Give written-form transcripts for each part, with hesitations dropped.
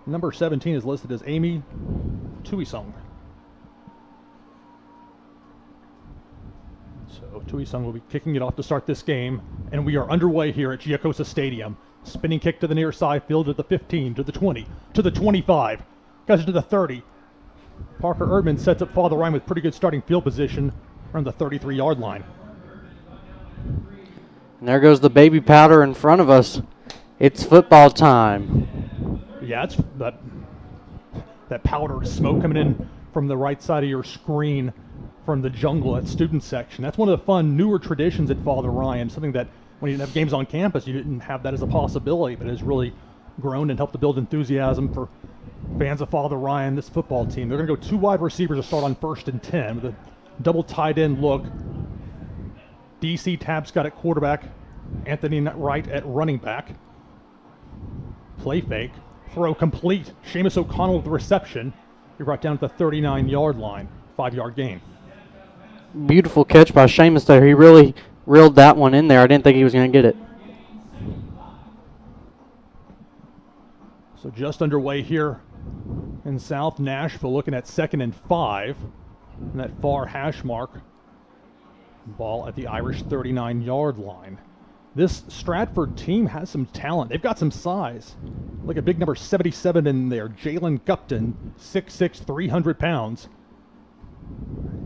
Number 17 is listed as Amy Tuisong. So Tuisong will be kicking it off to start this game, and we are underway here at Giacosa Stadium. Spinning kick to the near side, field to the 15, to the 20, to the 25, guys to the 30. Parker Erdman sets up Father Ryan with pretty good starting field position around the 33-yard line. And there goes the baby powder in front of us. It's football time. Yeah, it's that powdered smoke coming in from the right side of your screen from the jungle at student section. That's one of the fun newer traditions at Father Ryan, something that when you didn't have games on campus, you didn't have that as a possibility, but it has really grown and helped to build enthusiasm for fans of Father Ryan, this football team. They're going to go 2 wide receivers to start on 1st and 10 with a double tight end look. DC Tabscott at quarterback, Anthony Wright at running back. Play fake, throw complete. Seamus O'Connell with the reception. He brought down at the 39-yard line, 5-yard gain. Beautiful catch by Seamus there. He really reeled that one in there. I didn't think he was going to get it. So just underway here in South Nashville, looking at 2nd and 5. And that far hash mark. Ball at the Irish 39-yard line. This Stratford team has some talent. They've got some size. Like a big number 77 in there. Jalen Gupton, 6'6", 300 pounds.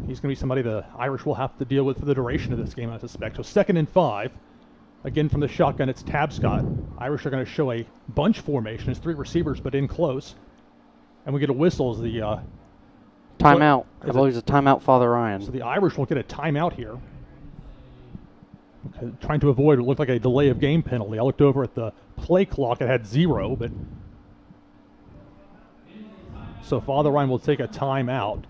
He's going to be somebody the Irish will have to deal with for the duration of this game, I suspect. So 2nd and 5. Again from the shotgun, it's Tabscott. Irish are going to show a bunch formation. It's 3 receivers, but in close. And we get a whistle as the... timeout. I believe it's a timeout, Father Ryan. So the Irish will get a timeout here. Okay, trying to avoid what looked like a delay of game penalty. I looked over at the play clock. It had 0, but... So Father Ryan will take a timeout.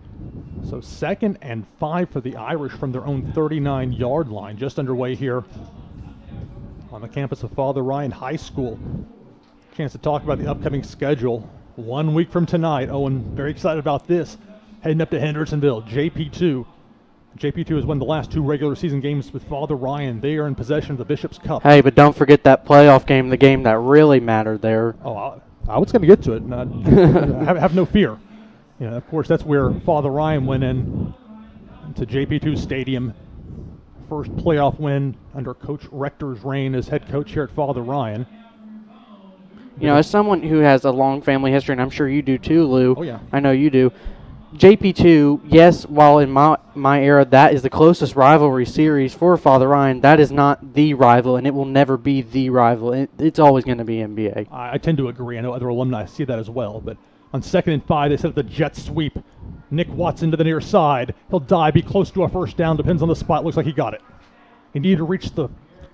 So 2nd and 5 for the Irish from their own 39-yard line. Just underway here on the campus of Father Ryan High School. Chance to talk about the upcoming schedule. 1 week from tonight. Owen, very excited about this. Heading up to Hendersonville, JP2. JP2 has won the last 2 regular season games with Father Ryan. They are in possession of the Bishop's Cup. Hey, but don't forget that playoff game, the game that really mattered there. Oh, I was going to get to it. Have no fear. You know, of course, that's where Father Ryan went in to JP2 Stadium. First playoff win under Coach Rector's reign as head coach here at Father Ryan. You know, as someone who has a long family history, and I'm sure you do too, Lou. Oh, yeah. I know you do. JP2, yes, while in my era that is the closest rivalry series for Father Ryan, that is not the rival, and it will never be the rival. It's always going to be NBA. I tend to agree. I know other alumni see that as well. But on 2nd and 5, they set up the jet sweep. Nick Watson to the near side. He'll dive, be close to a first down. Depends on the spot. Looks like he got it. He needed to reach the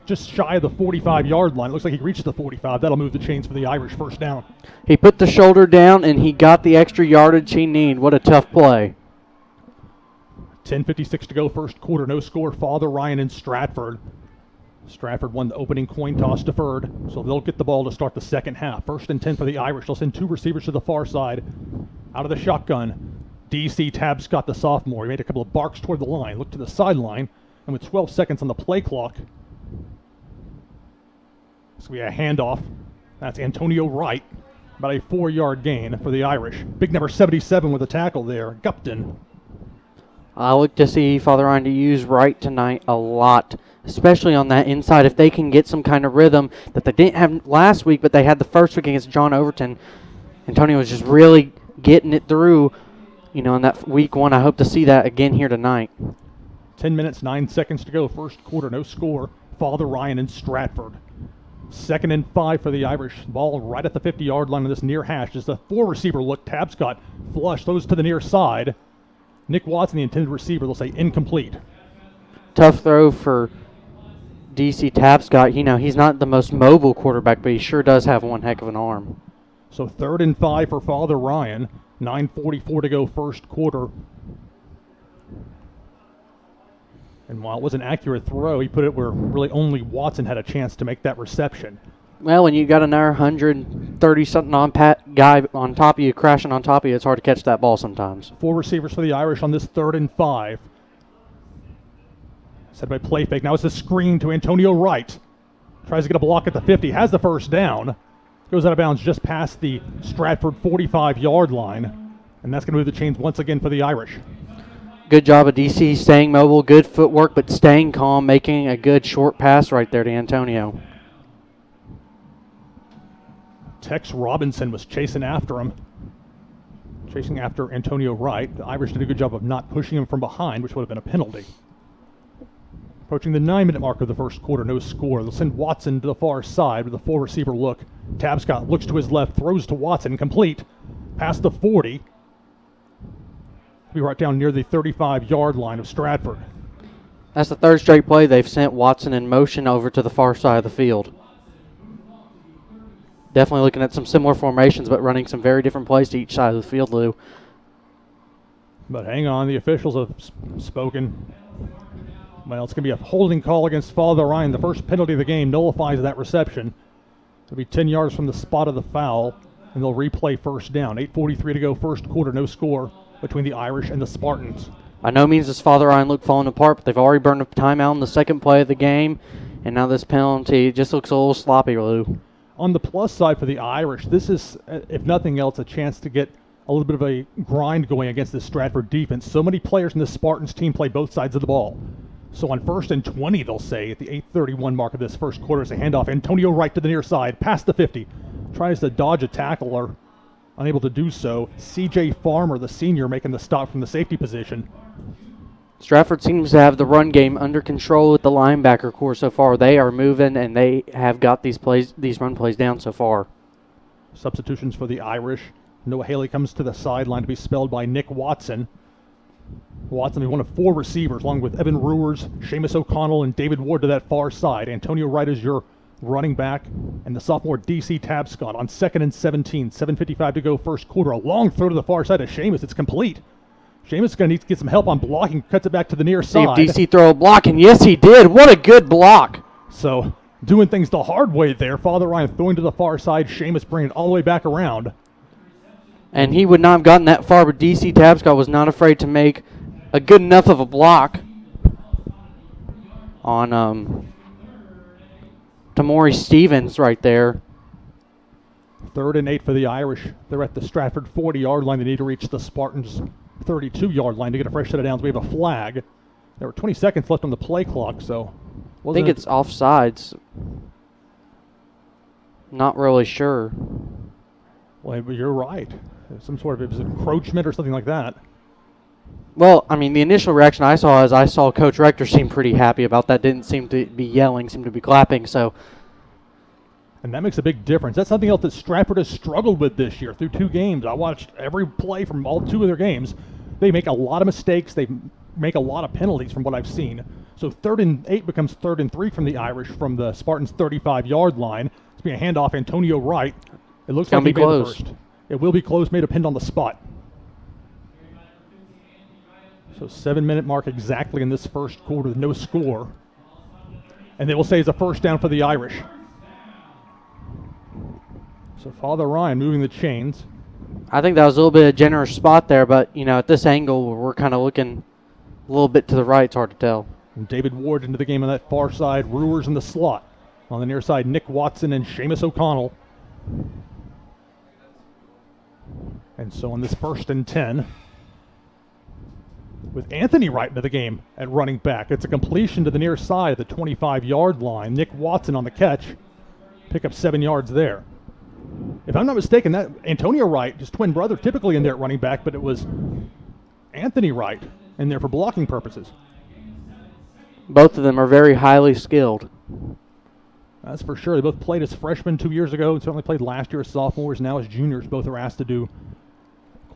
just shy of the 45-yard line. Looks like he reached the 45. That'll move the chains for the Irish first down. He put the shoulder down, and he got the extra yardage he needed. What a tough play. 10:56 to go, first quarter. No score. Father Ryan and Stratford. Stratford won the opening coin toss, deferred, so they'll get the ball to start the second half. 1st and 10 for the Irish. They'll send 2 receivers to the far side. Out of the shotgun, DC Tabscott, the sophomore. He made a couple of barks toward the line, looked to the sideline, and with 12 seconds on the play clock, so we have a handoff. That's Antonio Wright. About a 4-yard gain for the Irish. Big number 77 with a tackle there, Gupton. I look to see Father Ryan to use Wright tonight a lot, especially on that inside. If they can get some kind of rhythm that they didn't have last week, but they had the first week against John Overton. Antonio was just really getting it through, you know, in that week 1. I hope to see that again here tonight. 10 minutes, 9 seconds to go, first quarter, no score. Father Ryan and Stratford. 2nd and 5 for the Irish. Ball right at the 50-yard line on this near hash. Just a 4-receiver look. Tabscott flush, those to the near side. Nick Watson, the intended receiver, they'll say incomplete. Tough throw for DC Tabscott. You know, he's not the most mobile quarterback, but he sure does have one heck of an arm. So 3rd and 5 for Father Ryan. 9:44 to go, first quarter. And while it was an accurate throw, he put it where really only Watson had a chance to make that reception. Well, when you got another 130-something guy on top of you, crashing on top of you, it's hard to catch that ball sometimes. 4 receivers for the Irish on this 3rd and 5. Set by play fake. Now it's a screen to Antonio Wright. Tries to get a block at the 50. Has the first down. Goes out of bounds just past the Stratford 45-yard line, and that's going to move the chains once again for the Irish. Good job of DC staying mobile, good footwork, but staying calm, making a good short pass right there to Antonio. Tex Robinson was chasing after him. Chasing after Antonio Wright. The Irish did a good job of not pushing him from behind, which would have been a penalty. Approaching the 9-minute mark of the first quarter, no score. They'll send Watson to the far side with a full receiver look. Tabscott looks to his left, throws to Watson, complete. Past the 40. Be right down near the 35-yard line of Stratford. That's the third straight play they've sent Watson in motion over to the far side of the field. Definitely looking at some similar formations, but running some very different plays to each side of the field, Lou. But hang on, the officials have spoken. Well, it's going to be a holding call against Father Ryan. The first penalty of the game nullifies that reception. It'll be 10 yards from the spot of the foul, and they'll replay first down. 8:43 to go, first quarter, no score between the Irish and the Spartans. By no means does Father Ryan look falling apart, but they've already burned a timeout in the second play of the game, and now this penalty just looks a little sloppy, Lou. On the plus side for the Irish, this is, if nothing else, a chance to get a little bit of a grind going against this Stratford defense. So many players in the Spartans team play both sides of the ball. So on 1st and 20, they'll say, at the 8:31 mark of this first quarter, it's a handoff. Antonio Wright to the near side, past the 50. Tries to dodge a tackler, unable to do so. C.J. Farmer, the senior, making the stop from the safety position. Stratford seems to have the run game under control with the linebacker core so far. They are moving, and they have got these run plays down so far. Substitutions for the Irish. Noah Haley comes to the sideline to be spelled by Nick Watson. Watson will be one of 4 receivers, along with Evan Ruers, Seamus O'Connell, and David Ward to that far side. Antonio Wright is your running back, and the sophomore DC Tabscott on 2nd and 17. 7:55 to go, first quarter. A long throw to the far side of Seamus. It's complete. Seamus is going to need to get some help on blocking. Cuts it back to the near side. See if DC throw a block, and yes, he did. What a good block. So doing things the hard way there. Father Ryan throwing to the far side. Seamus bringing it all the way back around. And he would not have gotten that far, but DC Tabscott was not afraid to make a good enough of a block on Tamori Stevens right there. 3rd and 8 for the Irish. They're at the Stratford 40-yard line. They need to reach the Spartans 32-yard line to get a fresh set of downs. We have a flag. There were 20 seconds left on the play clock, so I think it's offsides. Not really sure. Well, you're right. Some sort of, it was encroachment or something like that. Well, I mean, the initial reaction I saw Coach Rector seem pretty happy about that. Didn't seem to be yelling, seemed to be clapping. So, and that makes a big difference. That's something else that Stratford has struggled with this year through 2 games. I watched every play from all 2 of their games. They make a lot of mistakes. They make a lot of penalties from what I've seen. So 3rd and 8 becomes 3rd and 3 from the Irish from the Spartans' 35-yard line. It's being a handoff. Antonio Wright. It looks like he made the first. It will be close, made a pinned on the spot. So 7-minute mark exactly in this first quarter, no score. And they will say it's a first down for the Irish. So Father Ryan moving the chains. I think that was a little bit of a generous spot there, but, you know, at this angle, we're kind of looking a little bit to the right. It's hard to tell. And David Ward into the game on that far side. Ruers in the slot. On the near side, Nick Watson and Seamus O'Connell. And so on this 1st and 10, with Anthony Wright into the game at running back. It's a completion to the near side of the 25-yard line. Nick Watson on the catch. Pick up 7 yards there. If I'm not mistaken, that Antonio Wright, his twin brother, typically in there at running back, but it was Anthony Wright in there for blocking purposes. Both of them are very highly skilled. That's for sure. They both played as freshmen 2 years ago, and certainly played last year as sophomores. Now as juniors, both are asked to do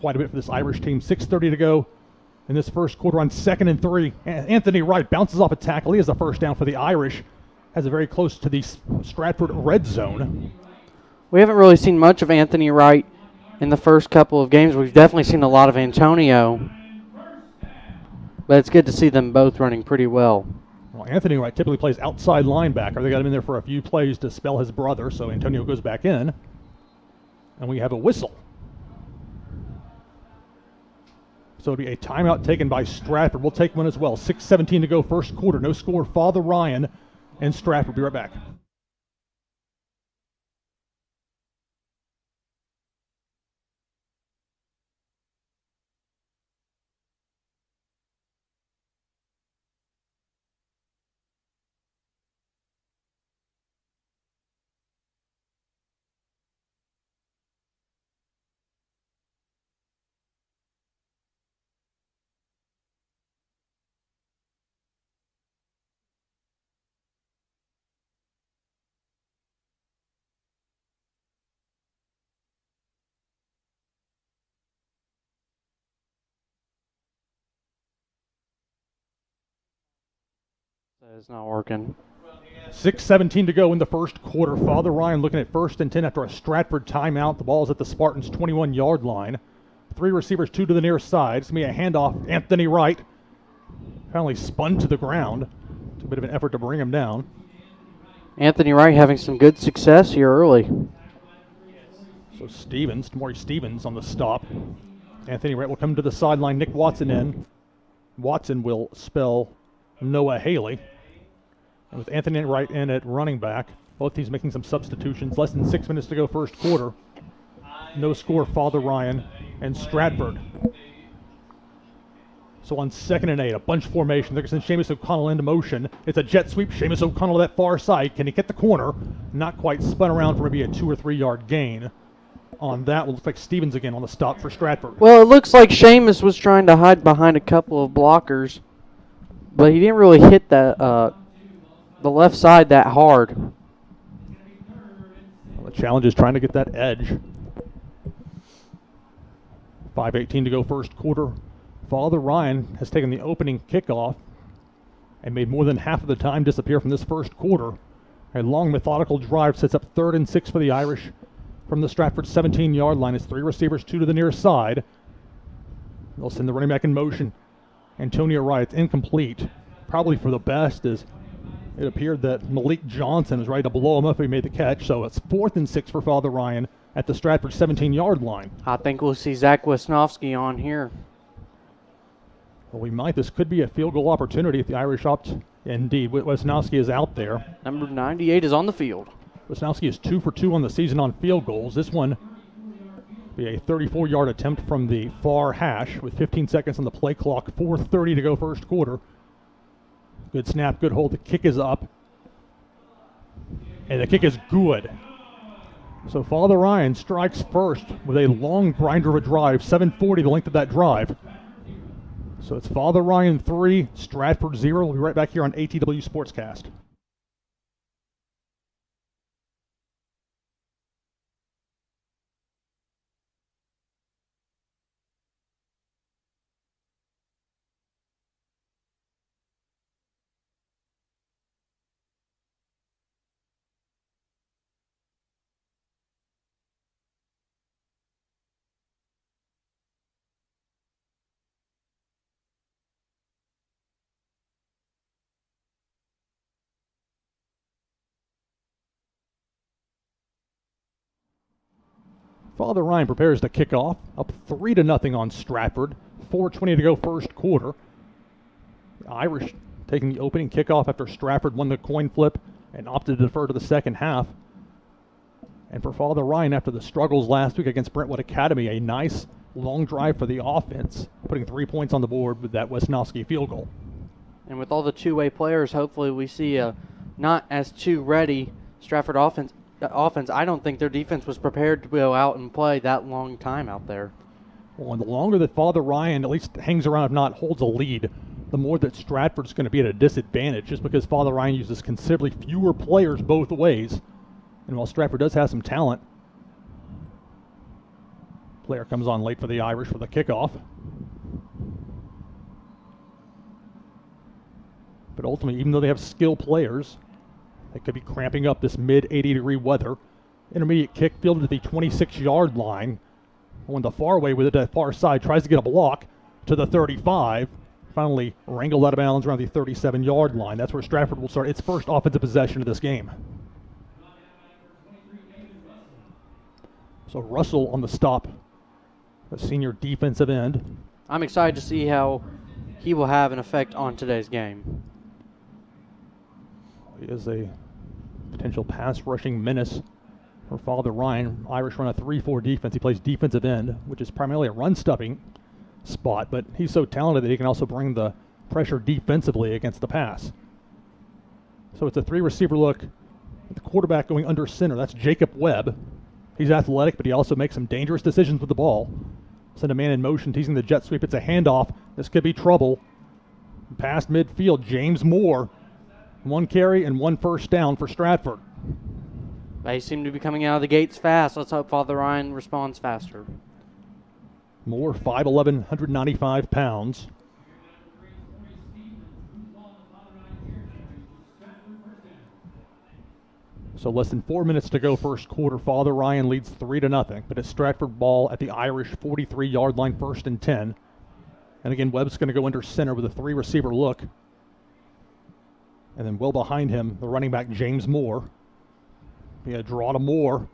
quite a bit for this Irish team. 6:30 to go in this first quarter on 2nd and 3. Anthony Wright bounces off a tackle. He has the first down for the Irish. Has it very close to the Stratford red zone. We haven't really seen much of Anthony Wright in the first couple of games. We've definitely seen a lot of Antonio. But it's good to see them both running pretty well. Well, Anthony Wright typically plays outside linebacker. They got him in there for a few plays to spell his brother, so Antonio goes back in. And we have a whistle. So it'll be a timeout taken by Stratford. We'll take one as well. 6:17 to go, first quarter. No score. Father Ryan and Stratford. Be right back. It's not working. 6:17 to go in the first quarter. Father Ryan looking at 1st and 10 after a Stratford timeout. The ball's at the Spartans' 21-yard line. 3 receivers, 2 to the near side. It's going to be a handoff. Anthony Wright finally spun to the ground. It's a bit of an effort to bring him down. Anthony Wright having some good success here early. So Tamori Stevens on the stop. Anthony Wright will come to the sideline. Nick Watson in. Watson will spell Noah Haley. And with Anthony Wright in at running back, both teams making some substitutions. Less than 6 minutes to go first quarter. No score, Father Ryan and Stratford. So on 2nd and 8, a bunch formation. They're going to send Seamus O'Connell into motion. It's a jet sweep. Seamus O'Connell to that far side. Can he get the corner? Not quite. Spun around for maybe a 2 or 3 yard gain. On that, will look like Stevens again on the stop for Stratford. Well, it looks like Seamus was trying to hide behind a couple of blockers, but he didn't really hit the left side that hard. Well, the challenge is trying to get that edge. 5:18 to go first quarter. Father Ryan has taken the opening kickoff and made more than half of the time disappear from this first quarter. A long methodical drive sets up 3rd and 6 for the Irish from the Stratford 17-yard line. It's 3 receivers, 2 to the near side. They'll send the running back in motion. Antonio Wright, it's incomplete. Probably for the best, as it appeared that Malik Johnson was ready to blow him up if he made the catch. So it's 4th and 6 for Father Ryan at the Stratford 17-yard line. I think we'll see Zach Wisnowski on here. Well, we might. This could be a field goal opportunity if the Irish opt. Indeed, Wisnowski is out there. Number 98 is on the field. Wisnowski is 2 for 2 on the season on field goals. This one be a 34-yard attempt from the far hash with 15 seconds on the play clock. 4:30 to go first quarter. Good snap, good hold. The kick is up. And the kick is good. So Father Ryan strikes first with a long grinder of a drive. 7:40 the length of that drive. So it's Father Ryan 3, Stratford 0. We'll be right back here on ATW Sportscast. Father Ryan prepares to kick off, up 3-0 on Stratford. 4:20 to go first quarter. The Irish taking the opening kickoff after Stratford won the coin flip and opted to defer to the second half. And for Father Ryan, after the struggles last week against Brentwood Academy, a nice long drive for the offense, putting 3 points on the board with that Wisnowski field goal. And with all the two-way players, hopefully we see a not as too ready Stratford offense. I don't think their defense was prepared to go out and play that long time out there. Well, and the longer that Father Ryan at least hangs around, if not holds a lead, the more that Stratford's going to be at a disadvantage, just because Father Ryan uses considerably fewer players both ways. And while Stratford does have some talent, player comes on late for the Irish for the kickoff. But ultimately, even though they have skilled players, they could be cramping up this mid-80-degree weather. Intermediate kick fielded at the 26-yard line. On the far way with it at the far side, tries to get a block to the 35. Finally wrangled out of bounds around the 37-yard line. That's where Stratford will start its first offensive possession of this game. So Russell on the stop, the senior defensive end. I'm excited to see how he will have an effect on today's game. He is a potential pass rushing menace for Father Ryan. Irish run a 3-4 defense. He plays defensive end, which is primarily a run-stuffing spot, but he's so talented that he can also bring the pressure defensively against the pass. So it's a 3-receiver look. The quarterback going under center. That's Jacob Webb. He's athletic, but he also makes some dangerous decisions with the ball. Send a man in motion, teasing the jet sweep. It's a handoff. This could be trouble. Past midfield, James Moore. 1 carry and 1 first down for Stratford. They seem to be coming out of the gates fast. Let's hope Father Ryan responds faster. Moore, 5'11", 195 pounds. So less than 4 minutes to go first quarter. Father Ryan leads 3-0, but it's Stratford ball at the Irish 43-yard line, 1st and 10. And again, Webb's going to go under center with a 3-receiver look. And then well behind him, the running back James Moore. He had a draw to Moore.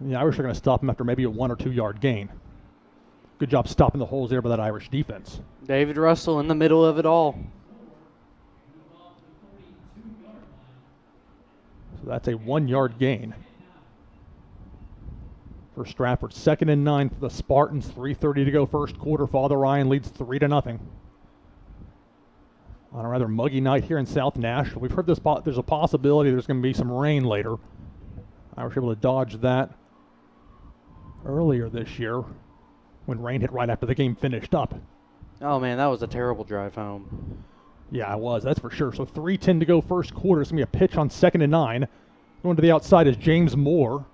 And the Irish are going to stop him after maybe a 1 or 2 yard gain. Good job stopping the holes there by that Irish defense. David Russell in the middle of it all. So that's a 1 yard gain for Stratford. 2nd and 9 for the Spartans. 3:30 to go first quarter. Father Ryan leads 3-0. On a rather muggy night here in South Nashville. We've heard there's a possibility there's going to be some rain later. I was able to dodge that earlier this year when rain hit right after the game finished up. Oh, man, that was a terrible drive home. Yeah, it was. That's for sure. So 3:10 to go first quarter. It's going to be a pitch on 2nd and 9. Going to the outside is James Moore.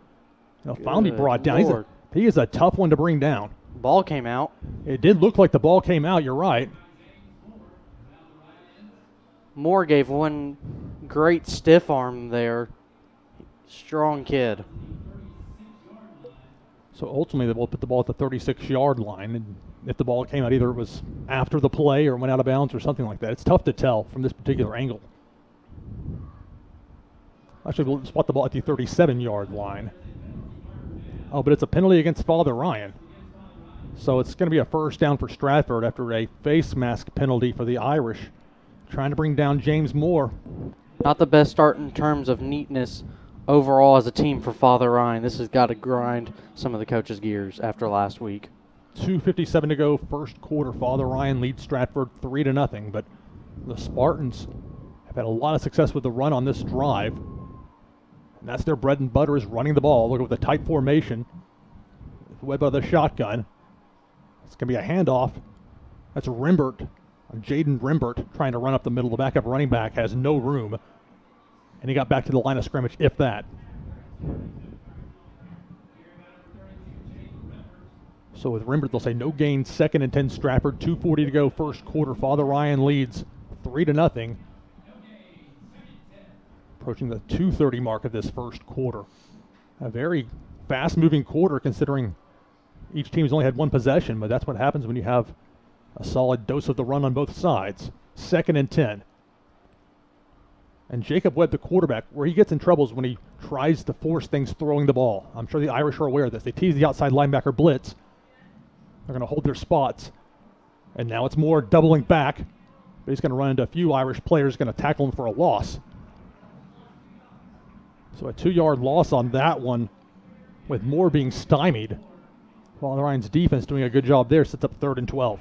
Finally brought down. He is a tough one to bring down. Ball came out. It did look like the ball came out. You're right. Moore gave one great stiff arm there. Strong kid. So ultimately, we'll put the ball at the 36-yard line. And if the ball came out, either it was after the play or went out of bounds or something like that. It's tough to tell from this particular angle. Actually, we'll spot the ball at the 37-yard line. Oh, but it's a penalty against Father Ryan. So it's going to be a first down for Stratford after a face mask penalty for the Irish. Trying to bring down James Moore. Not the best start in terms of neatness overall as a team for Father Ryan. This has got to grind some of the coaches' gears after last week. 2:57 to go first quarter. Father Ryan leads Stratford 3-0. But the Spartans have had a lot of success with the run on this drive. And that's their bread and butter, is running the ball. Look at the tight formation. Webb out of the shotgun. It's going to be a handoff. That's Rimbert. Jaden Rimbert trying to run up the middle. The backup running back has no room. And he got back to the line of scrimmage, if that. So with Rimbert, they'll say no gain. 2nd and 10 Stratford. 2:40 to go first quarter. Father Ryan leads 3-0. Approaching the 2:30 mark of this first quarter. A very fast-moving quarter considering each team's only had one possession, but that's what happens when you have a solid dose of the run on both sides. 2nd and 10. And Jacob Webb, the quarterback, where he gets in trouble is when he tries to force things throwing the ball. I'm sure the Irish are aware of this. They tease the outside linebacker blitz. They're going to hold their spots. And now it's Moore doubling back. But he's going to run into a few Irish players, going to tackle him for a loss. So a 2-yard loss on that one with Moore being stymied. Father Ryan's defense doing a good job there. Sets up 3rd and 12.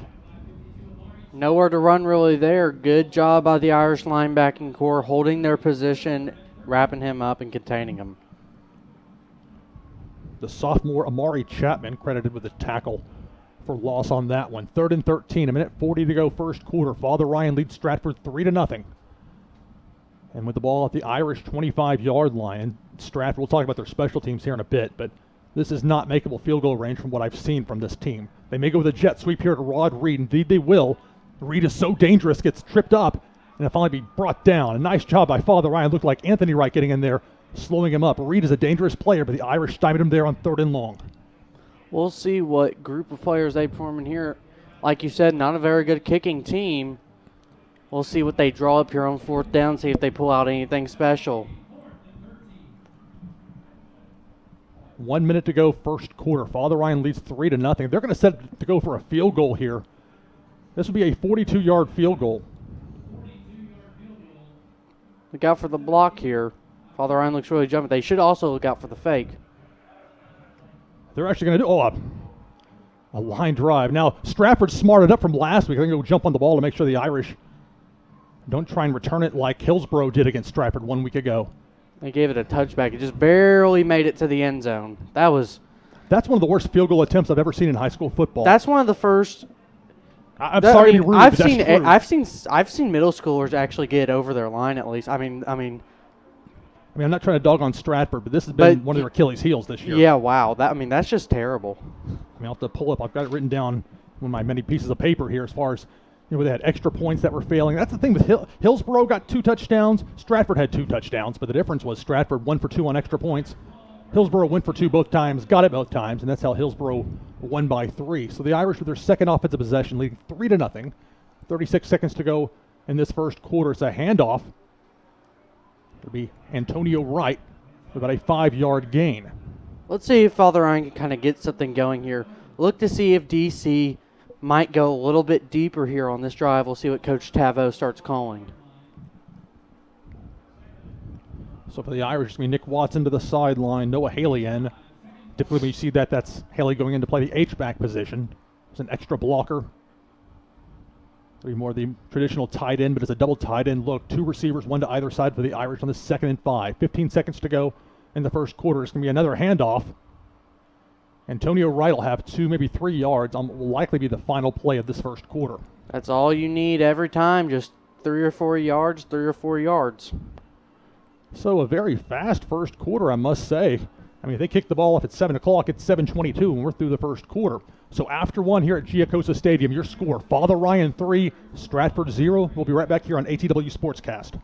Nowhere to run really there. Good job by the Irish linebacking core, holding their position, wrapping him up, and containing him. The sophomore Amari Chapman credited with a tackle for loss on that one. 3rd and 13, 1:40 to go first quarter. Father Ryan leads Stratford 3-0. And with the ball at the Irish 25-yard line, and Stratford, we'll talk about their special teams here in a bit, but this is not makeable field goal range from what I've seen from this team. They may go with a jet sweep here to Rod Reed. Indeed, they will. Reed is so dangerous, gets tripped up, and it'll finally be brought down. A nice job by Father Ryan. Looked like Anthony Wright getting in there, slowing him up. Reed is a dangerous player, but the Irish stymied him there on 3rd and long. We'll see what group of players they form in here. Like you said, not a very good kicking team. We'll see what they draw up here on 4th down, see if they pull out anything special. 1 minute to go first quarter. Father Ryan leads 3-0. They're going to set it to go for a field goal here. This will be a 42-yard field goal. Look out for the block here. Father Ryan looks really jumpy. They should also look out for the fake. They're actually going to do a line drive. Now, Stratford smarted up from last week. I think they'll jump on the ball to make sure the Irish don't try and return it like Hillsborough did against Stratford 1 week ago. They gave it a touchback. It just barely made it to the end zone. That's one of the worst field goal attempts I've ever seen in high school football. That's one of the first. I'm sorry to be rude, but that's true. I've seen middle schoolers actually get over their line at least. I mean, I'm not trying to dog on Stratford, but this has been one of their Achilles' heels this year. Yeah, wow. That's just terrible. I'll have to pull up. I've got it written down on my many pieces of paper here as far as You know, they had extra points that were failing. That's the thing with Hillsborough got 2 touchdowns. Stratford had 2 touchdowns, but the difference was Stratford 1 for 2 on extra points. Hillsborough went for 2 both times, got it both times, and that's how Hillsborough won by 3. So the Irish with their second offensive possession, leading 3-0. 36 seconds to go in this first quarter. It's a handoff. It'll be Antonio Wright with about a 5-yard gain. Let's see if Father Ryan can kind of get something going here. Look to see if DC might go a little bit deeper here on this drive. We'll see what Coach Tavo starts calling. So for the Irish, it's going to be Nick Watson to the sideline, Noah Haley in. Typically when you see that, that's Haley going in to play the H-back position. It's an extra blocker. It'll be more the traditional tight end, but it's a double tight end look. 2 receivers, 1 to either side for the Irish on the 2nd and 5. 15 seconds to go in the first quarter. It's going to be another handoff. Antonio Wright will have 2, maybe 3 yards. Will likely be the final play of this first quarter. That's all you need every time, just 3 or 4 yards, 3 or 4 yards. So a very fast first quarter, I must say. I mean, if they kick the ball off at 7 o'clock, it's 7:22, and we're through the first quarter. So after 1 here at Giacosa Stadium, your score, Father Ryan 3, Stratford 0. We'll be right back here on ATW Sportscast.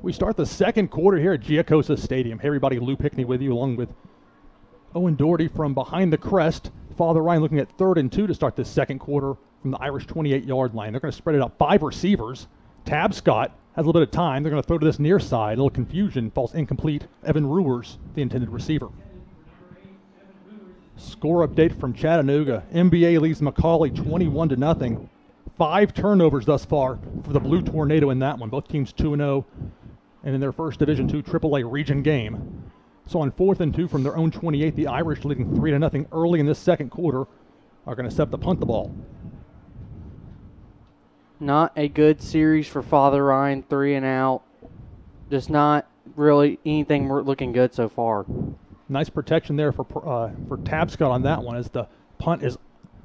We start the second quarter here at Giacosa Stadium. Hey everybody, Lou Pickney with you, along with Owen Doherty from behind the crest. Father Ryan looking at 3rd and 2 to start this second quarter from the Irish 28-yard line. They're going to spread it out 5 receivers. Tab Scott has a little bit of time. They're going to throw to this near side. A little confusion, falls incomplete. Evan Ruers, the intended receiver. Score update from Chattanooga. MBA leads Macaulay 21-0. 5 turnovers thus far for the Blue Tornado in that one. Both teams 2-0 and in their first Division II AAA region game. So on 4th and 2 from their own 28, the Irish leading 3-0 early in this second quarter are going to set up to punt the ball. Not a good series for Father Ryan, 3 and out. Just not really anything looking good so far. Nice protection there for Tab Scott on that one, as the punt is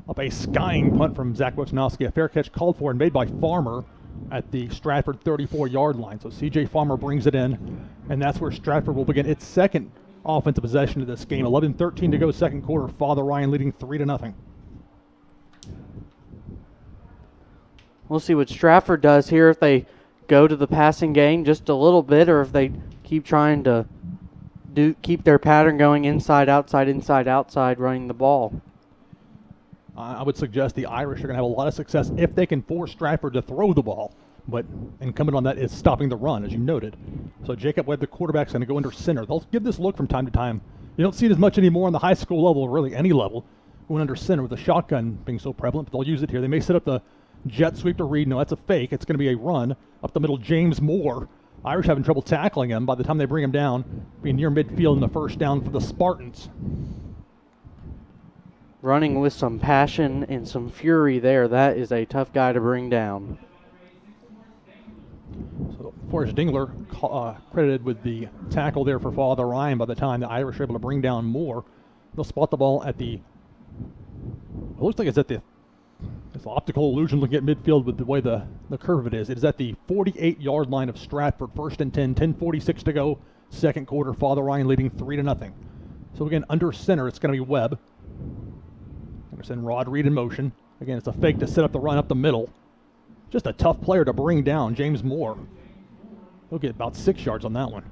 up, a skying punt from Zach Wojnowski. A fair catch called for and made by Farmer at the Stratford 34-yard line. So C.J. Farmer brings it in, and that's where Stratford will begin its second offensive possession of this game. 11:13 to go second quarter. Father Ryan leading 3-0. We'll see what Stratford does here, if they go to the passing game just a little bit, or if they keep trying to keep their pattern going inside, outside, running the ball. I would suggest the Irish are going to have a lot of success if they can force Stratford to throw the ball. But incumbent on that is stopping the run, as you noted. So Jacob Webb, the quarterback, is going to go under center. They'll give this look from time to time. You don't see it as much anymore on the high school level, or really any level, going under center with the shotgun being so prevalent, but they'll use it here. They may set up the jet sweep to Reed. No, that's a fake. It's going to be a run up the middle. James Moore. Irish having trouble tackling him. By the time they bring him down, being near midfield in the first down for the Spartans. Running with some passion and some fury there. That is a tough guy to bring down. So Forrest Dingler credited with the tackle there for Father Ryan. By the time the Irish are able to bring down Moore, they'll spot the ball at the, it looks like it's at the, it's an optical illusion looking at midfield with the way the curve of it is. It is at the 48-yard line of Stratford. 1st and 10, 10:46 to go. Second quarter, Father Ryan leading 3-0. So again, under center, it's going to be Webb. Send Rod Reed in motion. Again, it's a fake to set up the run up the middle. Just a tough player to bring down, James Moore. He'll get about 6 yards on that one.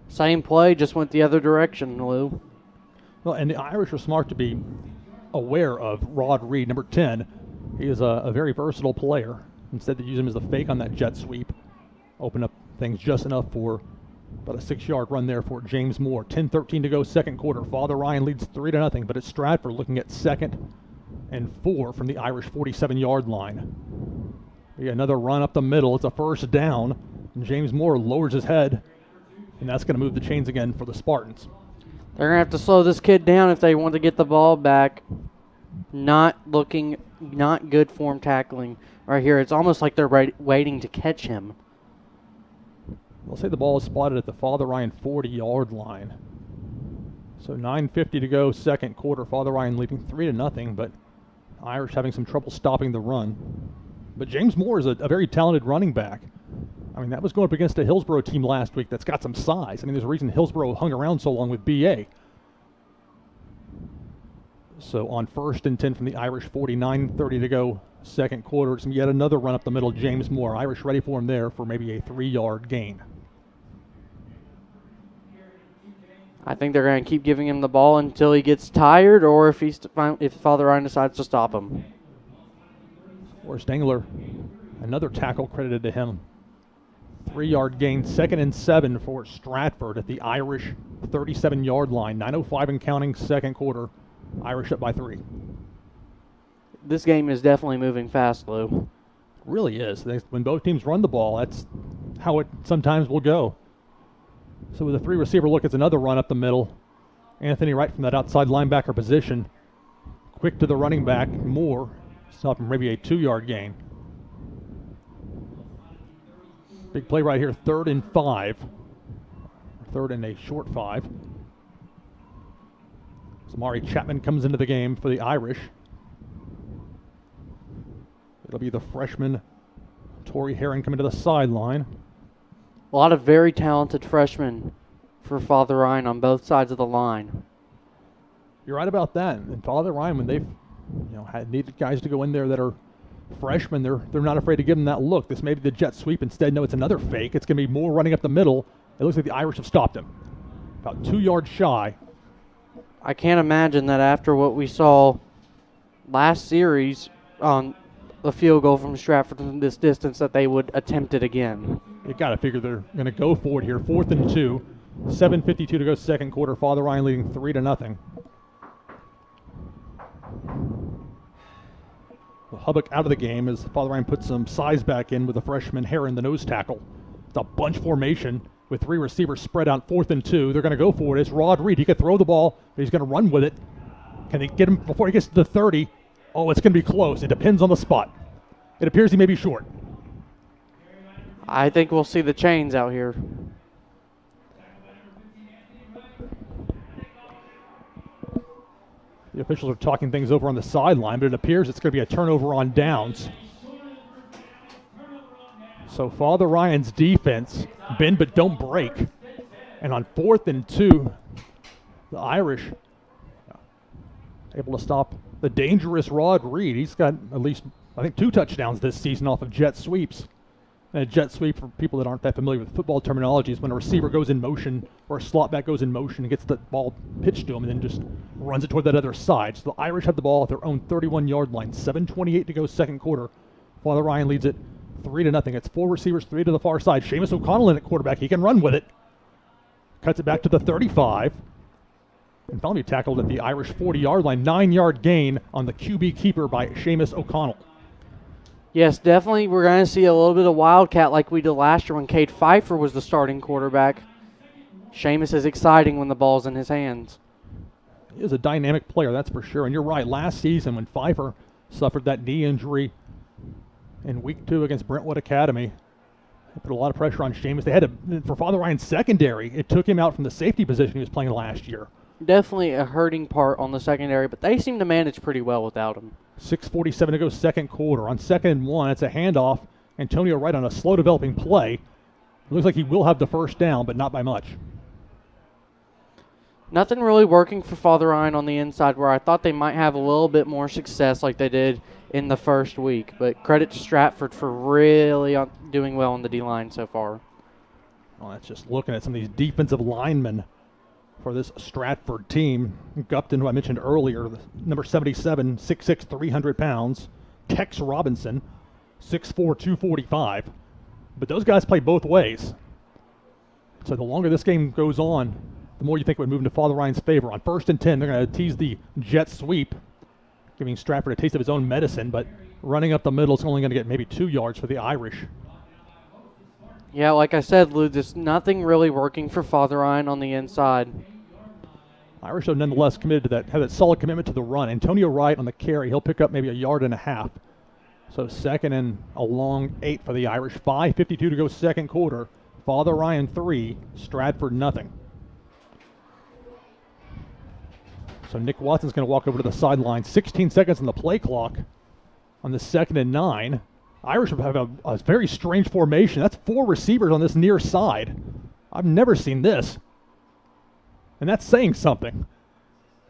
Same play, just went the other direction, Lou. Well, and the Irish are smart to be aware of Rod Reed, number 10. He is a very versatile player. Instead, they use him as a fake on that jet sweep. Open up things just enough for about a 6-yard run there for James Moore. 10-13 to go, second quarter. Father Ryan leads 3-0, but it's Stratford looking at 2nd and 4 from the Irish 47-yard line. Another run up the middle. It's a first down. And James Moore lowers his head, and that's going to move the chains again for the Spartans. They're going to have to slow this kid down if they want to get the ball back. Not good form tackling right here. It's almost like they're waiting to catch him. They'll say the ball is spotted at the Father Ryan 40-yard line. So 9:50 to go, second quarter. Father Ryan leading 3-0, but Irish having some trouble stopping the run. But James Moore is a very talented running back. I mean, that was going up against a Hillsborough team last week that's got some size. I mean, there's a reason Hillsborough hung around so long with BA. So on 1st and 10 from the Irish 49:30 to go, second quarter. It's yet another run up the middle, James Moore. Irish ready for him there for maybe a 3-yard gain. I think they're going to keep giving him the ball until he gets tired, or if Father Ryan decides to stop him. Forrest Engler, another tackle credited to him. 3-yard gain, 2nd and 7 for Stratford at the Irish 37-yard line. 9:05 and counting, second quarter. Irish up by 3. This game is definitely moving fast, Lou. Really is. When both teams run the ball, that's how it sometimes will go. So with a 3-receiver look, it's another run up the middle. Anthony Wright from that outside linebacker position. Quick to the running back, Moore. Stopping maybe a 2-yard gain. Big play right here, 3rd and 5. 3rd and a short 5. Samari Chapman comes into the game for the Irish. It'll be the freshman Tori Heron coming to the sideline. A lot of very talented freshmen for Father Ryan on both sides of the line. You're right about that. And Father Ryan, when they've had needed guys to go in there that are freshmen, they're not afraid to give them that look. This may be the jet sweep. Instead, no, it's another fake. It's going to be more running up the middle. It looks like the Irish have stopped him. About 2 yards shy. I can't imagine that after what we saw last series on the field goal from Stratford from this distance that they would attempt it again. You got to figure they're going to go for it here. 4th and 2. 7:52 to go, second quarter. Father Ryan leading 3-0. Hubbock out of the game as Father Ryan puts some size back in with the freshman Heron, the nose tackle. It's a bunch formation with 3 receivers spread out. 4th and 2. They're going to go for it. It's Rod Reed. He could throw the ball, but he's going to run with it. Can they get him before he gets to the 30? Oh, it's going to be close. It depends on the spot. It appears he may be short. I think we'll see the chains out here. The officials are talking things over on the sideline, but it appears it's going to be a turnover on downs. So Father Ryan's defense, bend but don't break. And on 4th and 2, the Irish able to stop the dangerous Rod Reed. He's got at least, I think, 2 touchdowns this season off of jet sweeps. And a jet sweep, for people that aren't that familiar with football terminology, is when a receiver goes in motion or a slot back goes in motion and gets the ball pitched to him and then just runs it toward that other side. So the Irish have the ball at their own 31-yard line. 7:28 to go, second quarter. Father Ryan leads it 3-0. It's 4 receivers, 3 to the far side. Seamus O'Connell in at quarterback. He can run with it. Cuts it back to the 35. And finally tackled at the Irish 40-yard line. 9-yard gain on the QB keeper by Seamus O'Connell. Yes, definitely we're going to see a little bit of Wildcat like we did last year when Cade Pfeiffer was the starting quarterback. Seamus is exciting when the ball's in his hands. He is a dynamic player, that's for sure. And you're right, last season when Pfeiffer suffered that knee injury in week 2 against Brentwood Academy, they put a lot of pressure on Seamus. They had to, for Father Ryan's secondary, it took him out from the safety position he was playing last year. Definitely a hurting part on the secondary, but they seem to manage pretty well without him. 6:47 to go, second quarter. On 2nd and 1, it's a handoff. Antonio Wright on a slow developing play. It looks like he will have the first down, but not by much. Nothing really working for Father Ryan on the inside, where I thought they might have a little bit more success like they did in the first week. But credit to Stratford for really doing well on the D-line so far. Well, that's just looking at some of these defensive linemen for this Stratford team. Gupton, who I mentioned earlier, number 77, 6'6", 300 pounds. Tex Robinson, 6'4", 245. But those guys play both ways. So the longer this game goes on, the more you think it would move into Father Ryan's favor. On 1st and 10, they're going to tease the jet sweep, giving Stratford a taste of his own medicine, but running up the middle is only going to get maybe 2 yards for the Irish. Yeah, like I said, Lou, there's nothing really working for Father Ryan on the inside. Irish are nonetheless committed to that, have that solid commitment to the run. Antonio Wright on the carry, he'll pick up maybe 1.5 yards. So 2nd and a long 8 for the Irish. 5:52 to go second quarter. Father Ryan 3, Stratford nothing. So Nick Watson's going to walk over to the sideline. 16 seconds on the play clock on the 2nd and 9. Irish have a very strange formation. That's 4 receivers on this near side. I've never seen this. And that's saying something.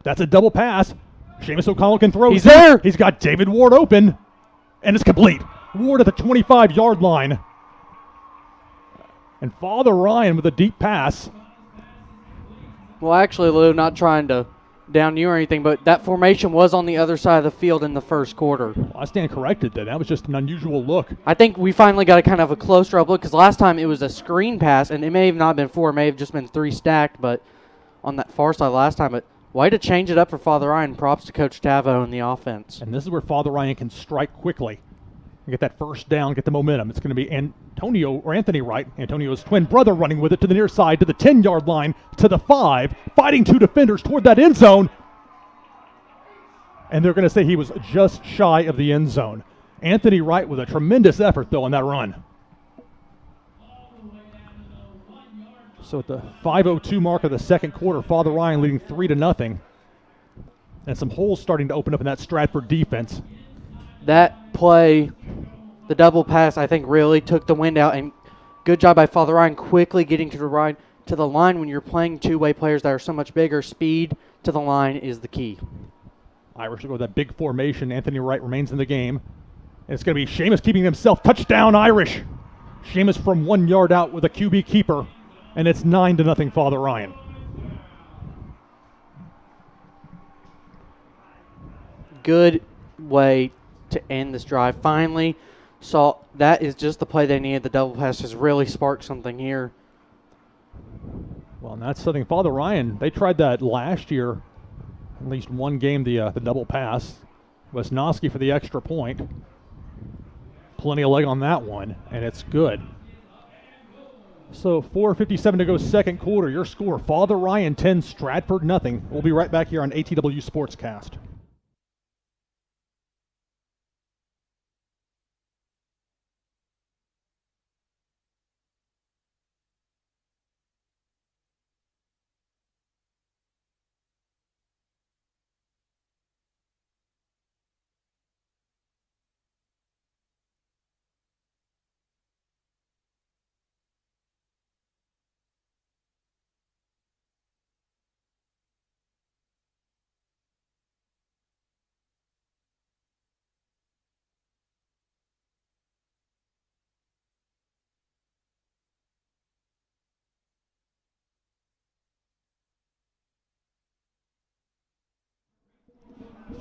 That's a double pass. Seamus O'Connell can throw. He's there. He's got David Ward open. And it's complete. Ward at the 25-yard line. And Father Ryan with a deep pass. Well, actually, Lou, not trying to down you or anything, but that formation was on the other side of the field in the first quarter. Well, I stand corrected then. That was just an unusual look. I think we finally got a kind of a closer up look, because last time it was a screen pass, and it may have not been 4, it may have just been 3 stacked, but on that far side last time. But way to change it up for Father Ryan. Props to Coach Tavo and the offense. And this is where Father Ryan can strike quickly and get that first down, get the momentum. It's going to be Anthony Wright, Antonio's twin brother, running with it to the near side, to the 10-yard line, to the 5, fighting 2 defenders toward that end zone. And they're going to say he was just shy of the end zone. Anthony Wright with a tremendous effort, though, on that run. So at the 5:02 mark of the second quarter, Father Ryan leading 3-0. And some holes starting to open up in that Stratford defense. That play, the double pass, I think really took the wind out, and good job by Father Ryan quickly getting to the line when you're playing two-way players that are so much bigger. Speed to the line is the key. Irish will go with that big formation. Anthony Wright remains in the game. And it's going to be Seamus keeping himself. Touchdown, Irish. Seamus from 1 yard out with a QB keeper. And it's 9-0 Father Ryan. Good way to end this drive. Finally, saw that is just the play they needed. The double pass has really sparked something here. Well, and that's something Father Ryan, they tried that last year. At least one game, the double pass. Wisnowski for the extra point. Plenty of leg on that one, and it's good. So 4:57 to go second quarter. Your score, Father Ryan 10, Stratford nothing. We'll be right back here on ATW Sportscast.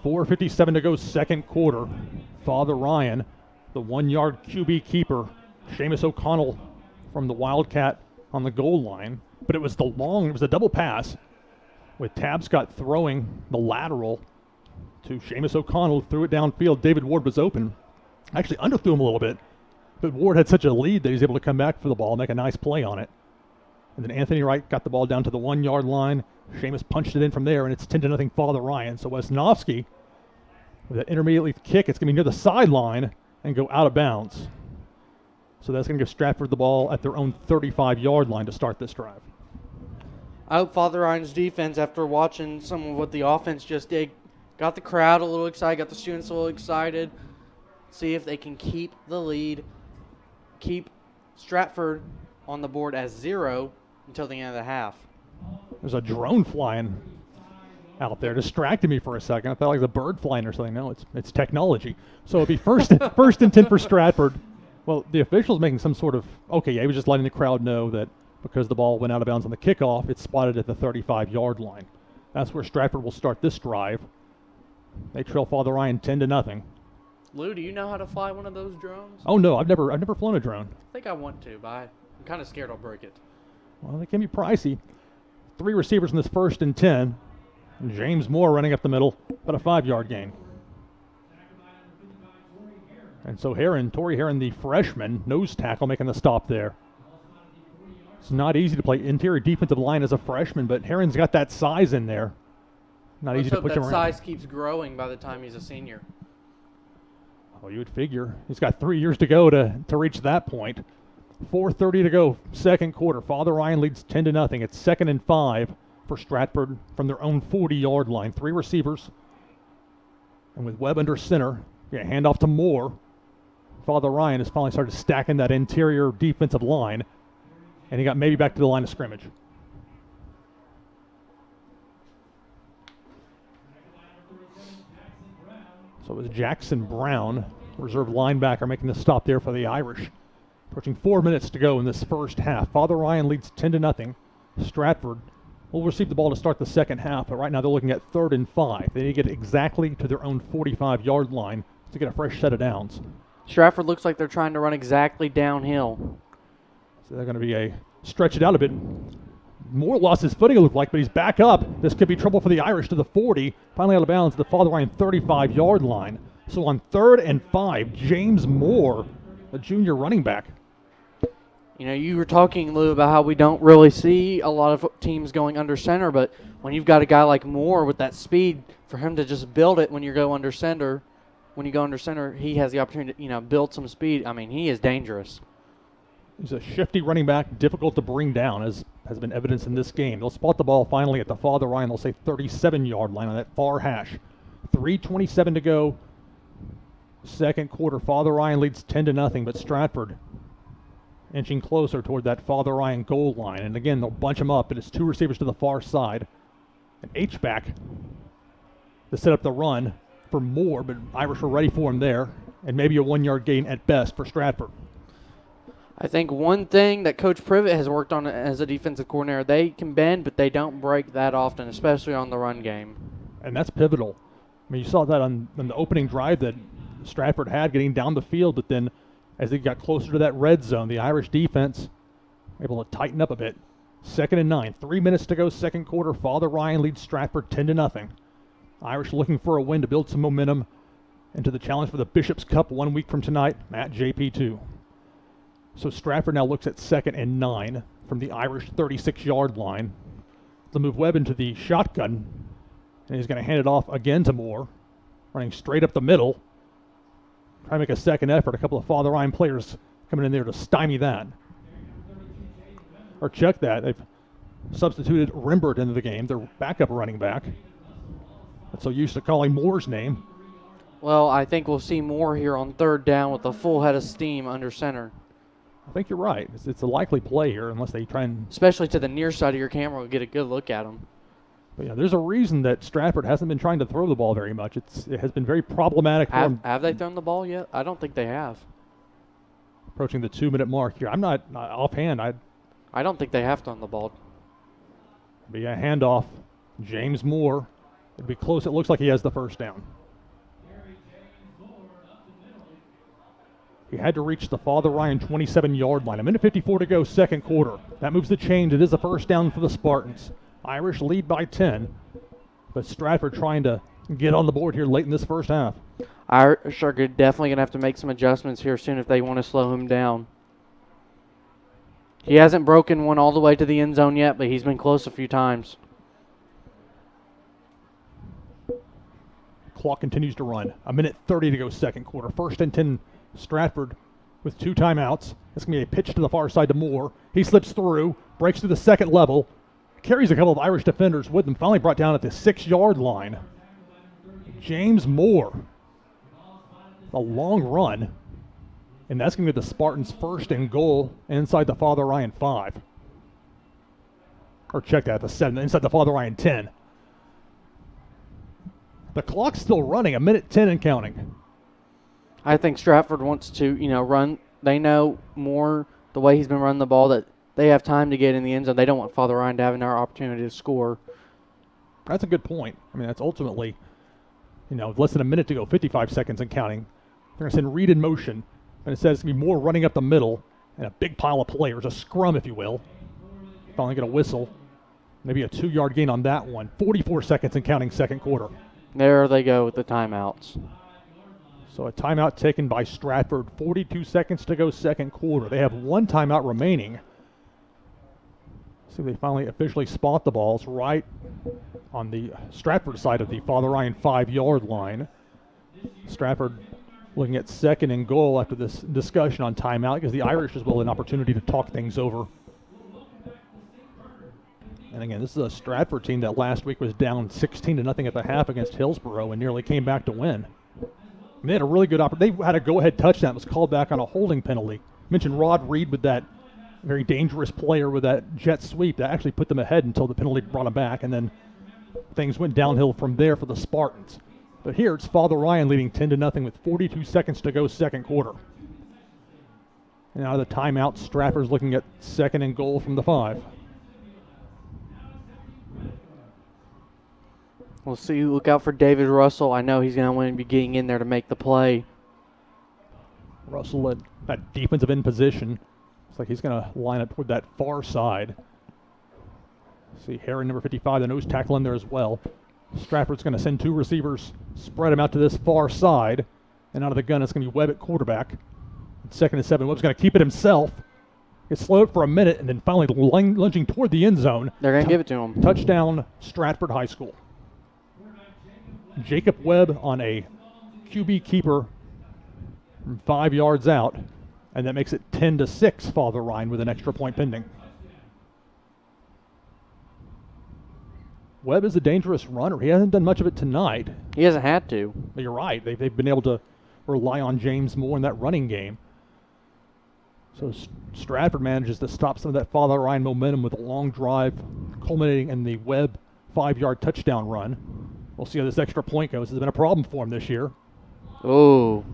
.457 to go second quarter. Father Ryan, the 1 yard QB keeper. Seamus O'Connell from the Wildcat on the goal line. But it was a double pass with Tabscott throwing the lateral to Seamus O'Connell, threw it downfield. David Ward was open. Actually underthrew him a little bit, but Ward had such a lead that he was able to come back for the ball, make a nice play on it. And then Anthony Wright got the ball down to the 1 yard line. Seamus punched it in from there, and it's 10-0 Father Ryan. So Wisnowski, with that intermediate kick, it's going to be near the sideline and go out of bounds. So that's going to give Stratford the ball at their own 35-yard line to start this drive. I hope Father Ryan's defense, after watching some of what the offense just did, got the crowd a little excited, got the students a little excited, see if they can keep the lead, keep Stratford on the board as 0 until the end of the half. There's a drone flying out there, distracted me for a second. I thought like the bird flying or something. No, it's technology. So it'd be first and 10 for Stratford. Well, the official's making some sort of, okay, yeah, he was just letting the crowd know that because the ball went out of bounds on the kickoff, it's spotted at the 35-yard line. That's where Stratford will start this drive. They trail Father Ryan 10-0. Lou, do you know how to fly one of those drones? Oh no, I've never flown a drone. I think I want to, but I'm kind of scared I'll break it. Well, they can be pricey. 3 receivers in this first and 10. And James Moore running up the middle, about a 5-yard gain. And so Tory Heron, the freshman, nose tackle, making the stop there. It's not easy to play interior defensive line as a freshman, but Heron's got that size in there. Not easy to push him around. That size keeps growing by the time he's a senior. Well, you would figure. He's got 3 years to go to reach that point. 4:30 to go, second quarter. Father Ryan leads 10-0. It's 2nd and 5 for Stratford from their own 40-yard line. 3 receivers. And with Webb under center, hand off to Moore. Father Ryan has finally started stacking that interior defensive line. And he got maybe back to the line of scrimmage. So it was Jackson Brown, reserve linebacker, making the stop there for the Irish. Approaching 4 minutes to go in this first half. Father Ryan leads 10-0. Stratford will receive the ball to start the second half, but right now they're looking at 3rd and 5. They need to get exactly to their own 45-yard line to get a fresh set of downs. Stratford looks like they're trying to run exactly downhill. So they're going to be stretch it out a bit. Moore lost his footing, it looked like, but he's back up. This could be trouble for the Irish to the 40. Finally out of bounds at the Father Ryan 35-yard line. So on 3rd and 5, James Moore, a junior running back. You know, you were talking, Lou, about how we don't really see a lot of teams going under center, but when you've got a guy like Moore with that speed, for him to just build it when you go under center, he has the opportunity to, build some speed. I mean, he is dangerous. He's a shifty running back, difficult to bring down, as has been evidenced in this game. They'll spot the ball finally at the Father Ryan, they'll say 37-yard line on that far hash. 3:27 to go. Second quarter, Father Ryan leads 10-0, but Stratford inching closer toward that Father Ryan goal line. And again, they'll bunch him up, and it's 2 receivers to the far side. An H-back to set up the run for Moore, but Irish were ready for him there, and maybe a 1-yard gain at best for Stratford. I think one thing that Coach Privet has worked on as a defensive coordinator, they can bend, but they don't break that often, especially on the run game. And that's pivotal. I mean, you saw that on the opening drive that Stratford had getting down the field, but then as they got closer to that red zone, the Irish defense able to tighten up a bit. 2nd and 9, 3 minutes to go, second quarter. Father Ryan leads Stratford 10-0. Irish looking for a win to build some momentum into the challenge for the Bishop's Cup 1 week from tonight at JP2. So Stratford now looks at 2nd and 9 from the Irish 36-yard line. They'll move Webb into the shotgun, and he's going to hand it off again to Moore, running straight up the middle. Trying to make a second effort. A couple of Father Ryan players coming in there to stymie that. Or check that. They've substituted Rimbert into the game, their backup running back. That's so used to calling Moore's name. Well, I think we'll see Moore here on 3rd down with a full head of steam under center. I think you're right. It's a likely play here unless they try and... Especially to the near side of your camera, we'll get a good look at him. But yeah, there's a reason that Stratford hasn't been trying to throw the ball very much. It has been very problematic for them. Have they thrown the ball yet? I don't think they have. Approaching the 2-minute mark here. I'm not offhand. I don't think they have thrown the ball. Be a handoff. James Moore. It'll be close. It looks like he has the first down. He had to reach the Father Ryan 27-yard line. 1:54 to go, second quarter. That moves the change. It is a first down for the Spartans. Irish lead by 10, but Stratford trying to get on the board here late in this first half. Irish are definitely going to have to make some adjustments here soon if they want to slow him down. He hasn't broken one all the way to the end zone yet, but he's been close a few times. Clock continues to run. 1:30 to go, second quarter. 1st and 10, Stratford with 2 timeouts. It's going to be a pitch to the far side to Moore. He slips through, breaks to the second level, carries a couple of Irish defenders with him, finally brought down at the 6-yard line. James Moore. A long run. And that's going to be the Spartans' 1st and goal inside the Father Ryan 5. Or check that, the 7, inside the Father Ryan 10. The clock's still running, 1:10 and counting. I think Stratford wants to, run. They know more the way he's been running the ball that they have time to get in the end zone. They don't want Father Ryan to have another opportunity to score. That's a good point. I mean, that's ultimately, less than a minute to go, 55 seconds and counting. They're going to send Reed in motion, and it says it's going to be more running up the middle and a big pile of players, a scrum, if you will. Finally get a whistle. Maybe a 2-yard gain on that one. 44 seconds and counting, second quarter. There they go with the timeouts. So a timeout taken by Stratford. 42 seconds to go, second quarter. They have one timeout remaining. See, they finally officially spot the balls right on the Stratford side of the Father Ryan 5-yard line. Stratford looking at second and goal after this discussion on timeout because the Irish as well an opportunity to talk things over. And again, this is a Stratford team that last week was down 16-0 at the half against Hillsborough and nearly came back to win. And they had a really good opportunity. They had a go-ahead touchdown that was called back on a holding penalty. Mentioned Rod Reed with that very dangerous player with that jet sweep that actually put them ahead until the penalty brought them back, and then things went downhill from there for the Spartans. But here it's Father Ryan leading 10-0 with 42 seconds to go, second quarter. And out of the timeout, Stratford's looking at second and goal from the 5. We'll see. Look out for David Russell. I know he's going to want to be getting in there to make the play. Russell at that defensive end position. Looks like he's going to line up toward that far side. See Heron, number 55, the nose tackle in there as well. Stratford's going to send 2 receivers, spread them out to this far side. And out of the gun, it's going to be Webb at quarterback. Second and 7. Webb's going to keep it himself. Gets slowed for a minute and then finally lunging toward the end zone. They're going to give it to him. Touchdown, Stratford High School. Jacob Webb on a QB keeper from 5 yards out, and that makes it 10-6, Father Ryan with an extra point pending. Webb is a dangerous runner. He hasn't done much of it tonight. He hasn't had to. But you're right. They've been able to rely on James more in that running game. So Stratford manages to stop some of that Father Ryan momentum with a long drive, culminating in the Webb 5-yard touchdown run. We'll see how this extra point goes. It's been a problem for him this year. Oh.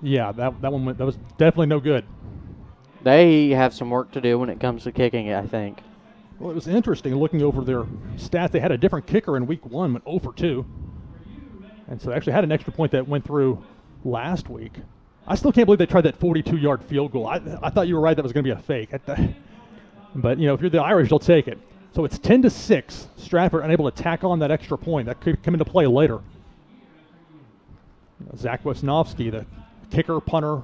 Yeah, that was definitely no good. They have some work to do when it comes to kicking it, I think. Well, it was interesting looking over their stats. They had a different kicker in week 1, went 0 for 2. And so they actually had an extra point that went through last week. I still can't believe they tried that 42-yard field goal. I thought you were right that was going to be a fake. But, if you're the Irish, you'll take it. So it's 10-6. Stratford unable to tack on that extra point. That could come into play later. Zach Wisnowski, the kicker, punter,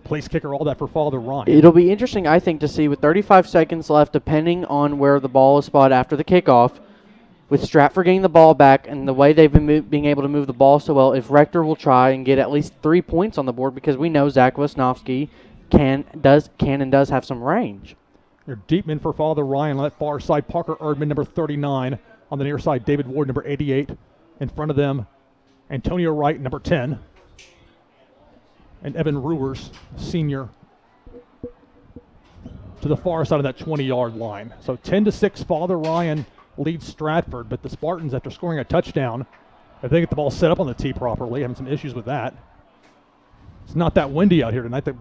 place kicker, all that for Father Ryan. It'll be interesting, I think, to see with 35 seconds left, depending on where the ball is spotted after the kickoff, with Stratford getting the ball back and the way they've been being able to move the ball so well, if Rector will try and get at least 3 points on the board, because we know Zach Wisnowski can and does have some range. Your deep men for Father Ryan on that far side. Parker Erdman, number 39. On the near side, David Ward, number 88. In front of them, Antonio Wright, number 10. And Evan Ruers, senior, to the far side of that 20-yard line. So 10-6, Father Ryan leads Stratford, but the Spartans, after scoring a touchdown, if they get the ball set up on the tee properly, having some issues with that. It's not that windy out here tonight. They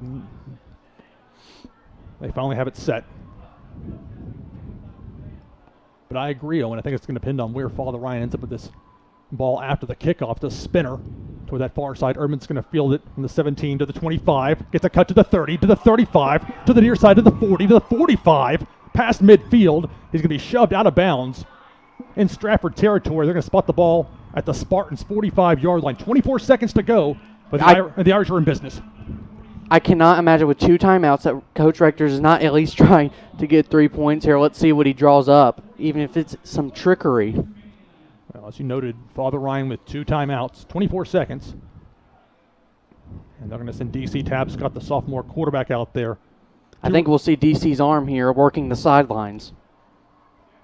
finally have it set. But I agree, Owen. I think it's going to depend on where Father Ryan ends up with this ball after the kickoff. The spinner toward that far side. Erdman's going to field it from the 17 to the 25. Gets a cut to the 30, to the 35, to the near side to the 40, to the 45. Past midfield. He's going to be shoved out of bounds in Stratford territory. They're going to spot the ball at the Spartans' 45-yard line. 24 seconds to go, but the Irish are in business. I cannot imagine with 2 timeouts that Coach Rector's is not at least trying to get 3 points here. Let's see what he draws up, even if it's some trickery. Well, as you noted, Father Ryan with 2 timeouts, 24 seconds. And they're going to send DC Tapscott, the sophomore quarterback, out there. I think we'll see DC's arm here working the sidelines.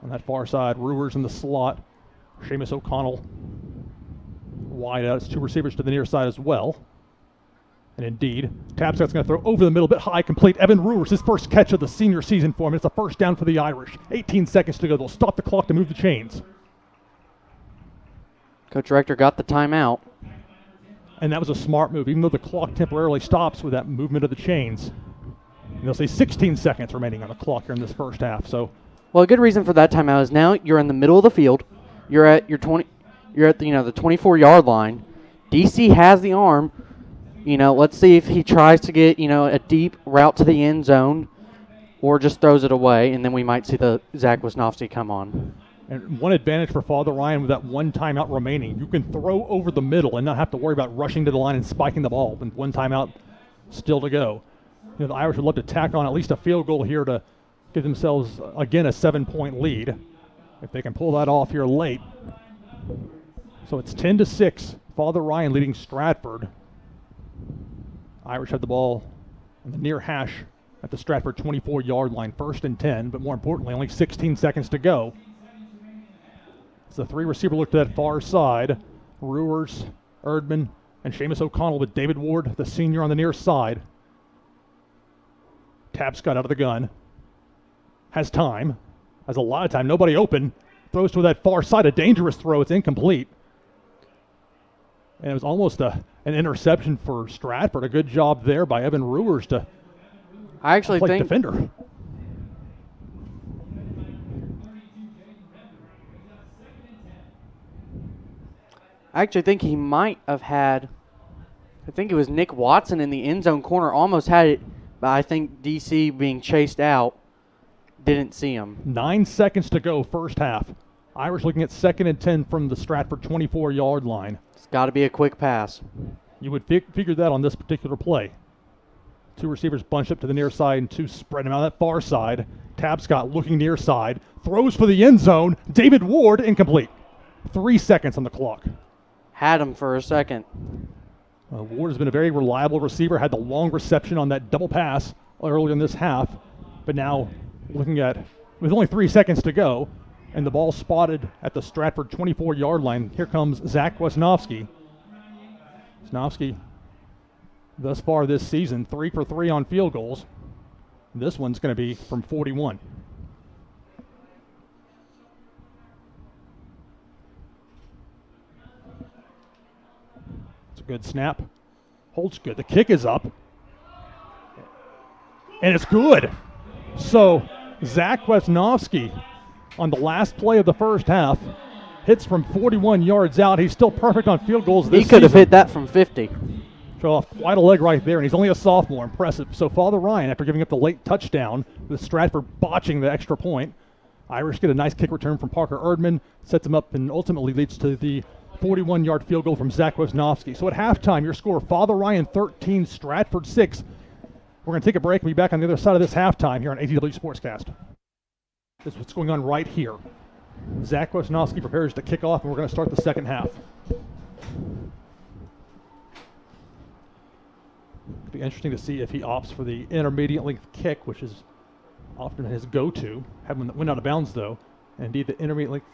On that far side, Ruers in the slot. Seamus O'Connell wide out. It's 2 receivers to the near side as well. And indeed, Tapscott's going to throw over the middle, bit high, complete. Evan Ruers, his first catch of the senior season for him. It's a first down for the Irish. 18 seconds to go. They'll stop the clock to move the chains. Coach Rector got the timeout. And that was a smart move, even though the clock temporarily stops with that movement of the chains. And they'll say 16 seconds remaining on the clock here in this first half. So, well, a good reason for that timeout is now you're in the middle of the field. You're at your 20. You're at the 24-yard line. DC has the arm. Let's see if he tries to get a deep route to the end zone, or just throws it away, and then we might see the Zach Wisnowski come on. And one advantage for Father Ryan with that one timeout remaining, you can throw over the middle and not have to worry about rushing to the line and spiking the ball with one timeout still to go. The Irish would love to tack on at least a field goal here to give themselves, again, a 7-point lead if they can pull that off here late. So it's 10-6. Father Ryan leading Stratford. Irish have the ball in the near hash at the Stratford 24-yard line, 1st and 10, but more importantly, only 16 seconds to go. As the three receiver look to that far side, Ruers, Erdman, and Seamus O'Connell with David Ward, the senior, on the near side. Tapscott out of the gun. Has time. Has a lot of time. Nobody open. Throws to that far side. A dangerous throw. It's incomplete. And it was almost an interception for Stratford. A good job there by Evan Ruers to play defender. I actually think he might have had, I think it was Nick Watson in the end zone corner, almost had it, but I think DC being chased out didn't see him. 9 seconds to go, first half. Irish looking at 2nd and 10 from the Stratford 24-yard line. It's got to be a quick pass. You would figure that on this particular play. Two receivers bunched up to the near side and two spread him out that far side. Tapscott looking near side, throws for the end zone. David Ward, incomplete. 3 seconds on the clock. Had him for a second. Ward has been a very reliable receiver, had the long reception on that double pass earlier in this half, but now looking at, with only 3 seconds to go, and the ball spotted at the Stratford 24-yard line, here comes Zach Wisnowski. Wisnowski, thus far this season, 3 for 3 on field goals. This one's going to be from 41. Good snap. Holds good. The kick is up. And it's good. So Zach Wisnowski on the last play of the first half hits from 41 yards out. He's still perfect on field goals this season. He could have hit that from 50. Show off quite a leg right there, and he's only a sophomore. Impressive. So Father Ryan, after giving up the late touchdown, with Stratford botching the extra point, Irish get a nice kick return from Parker Erdman, sets him up, and ultimately leads to the 41-yard field goal from Zach Wisnowski. So at halftime, your score, Father Ryan 13, Stratford 6. We're going to take a break and be back on the other side of this halftime here on ATW Sportscast. This is what's going on right here. Zach Wisnowski prepares to kick off, and we're going to start the second half. It'll be interesting to see if he opts for the intermediate length kick, which is often his go-to. Went out of bounds, though. And indeed, the intermediate length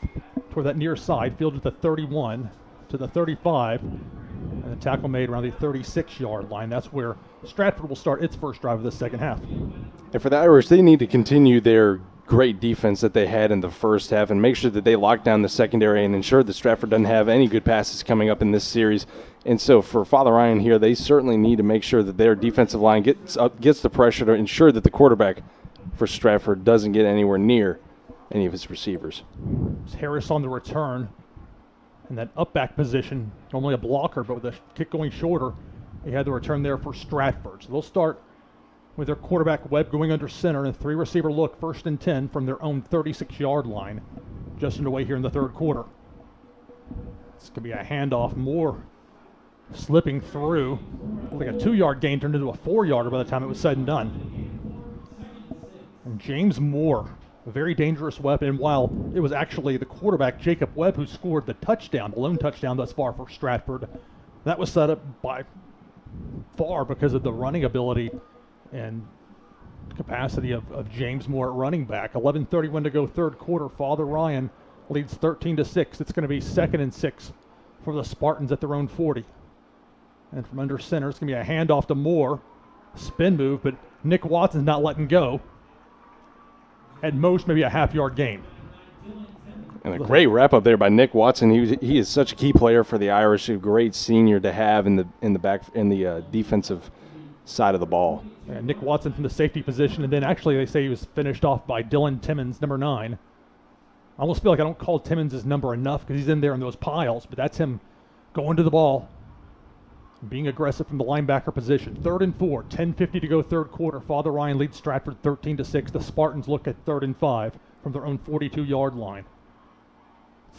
toward that near side, fielded the 31 to the 35, and the tackle made around the 36-yard line. That's where Stratford will start its first drive of the second half. And for the Irish, they need to continue their great defense that they had in the first half and make sure that they lock down the secondary and ensure that Stratford doesn't have any good passes coming up in this series. And so for Father Ryan here, they certainly need to make sure that their defensive line gets the pressure to ensure that the quarterback for Stratford doesn't get anywhere near any of his receivers. Harris on the return in that up back position, normally a blocker, but with the kick going shorter, he had the return there for Stratford. So they'll start with their quarterback Webb going under center and a 3-receiver look, 1st and 10 from their own 36-yard line, just underway here in the third quarter. It's going to be a handoff. Moore slipping through, like a 2-yard gain turned into a 4-yarder by the time it was said and done. And James Moore, a very dangerous weapon, and while it was actually the quarterback, Jacob Webb, who scored the touchdown, the lone touchdown thus far for Stratford, that was set up by far because of the running ability and capacity of James Moore at running back. 11:31 to go, third quarter. Father Ryan leads 13-6. It's going to be 2nd and 6 for the Spartans at their own 40. And from under center, it's going to be a handoff to Moore. Spin move, but Nick Watson's not letting go. At most, maybe a half-yard gain. And a great wrap up there by Nick Watson. He is such a key player for the Irish. A great senior to have in the defensive side of the ball. And Nick Watson from the safety position, and then actually they say he was finished off by Dylan Timmons, number 9. I almost feel like I don't call Timmons' number enough because he's in there in those piles, but that's him going to the ball, being aggressive from the linebacker position. 3rd and 4, 10:50 to go third quarter. Father Ryan leads Stratford 13-6. The Spartans look at 3rd and 5 from their own 42-yard line.